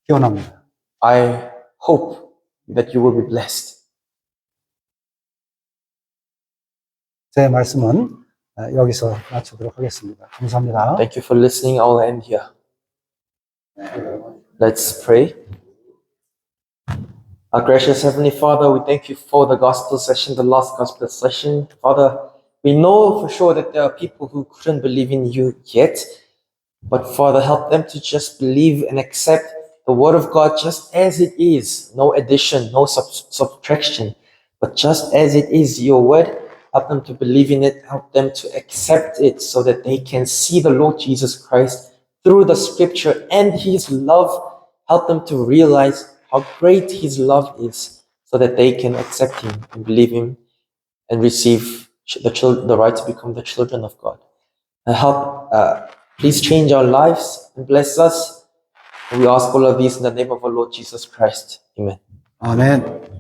기원합니다. I hope that you will be blessed. 제 말씀은 여기서 마치도록 하겠습니다. 감사합니다. Thank you for listening. I will end here. Let's pray. Our gracious Heavenly Father, we thank you for the gospel session, the last gospel session. Father, we know for sure that there are people who couldn't believe in you yet, but Father, help them to just believe and accept the Word of God just as it is. No addition, no subtraction, but just as it is, your Word. Help them to believe in it, help them to accept it so that they can see the Lord Jesus Christ through the scripture and His love. Help them to realize how great His love is so that they can accept Him and believe Him and receive the right to become the children of God. And please change our lives and bless us. And we ask all of these in the name of our Lord Jesus Christ. Amen. 아멘.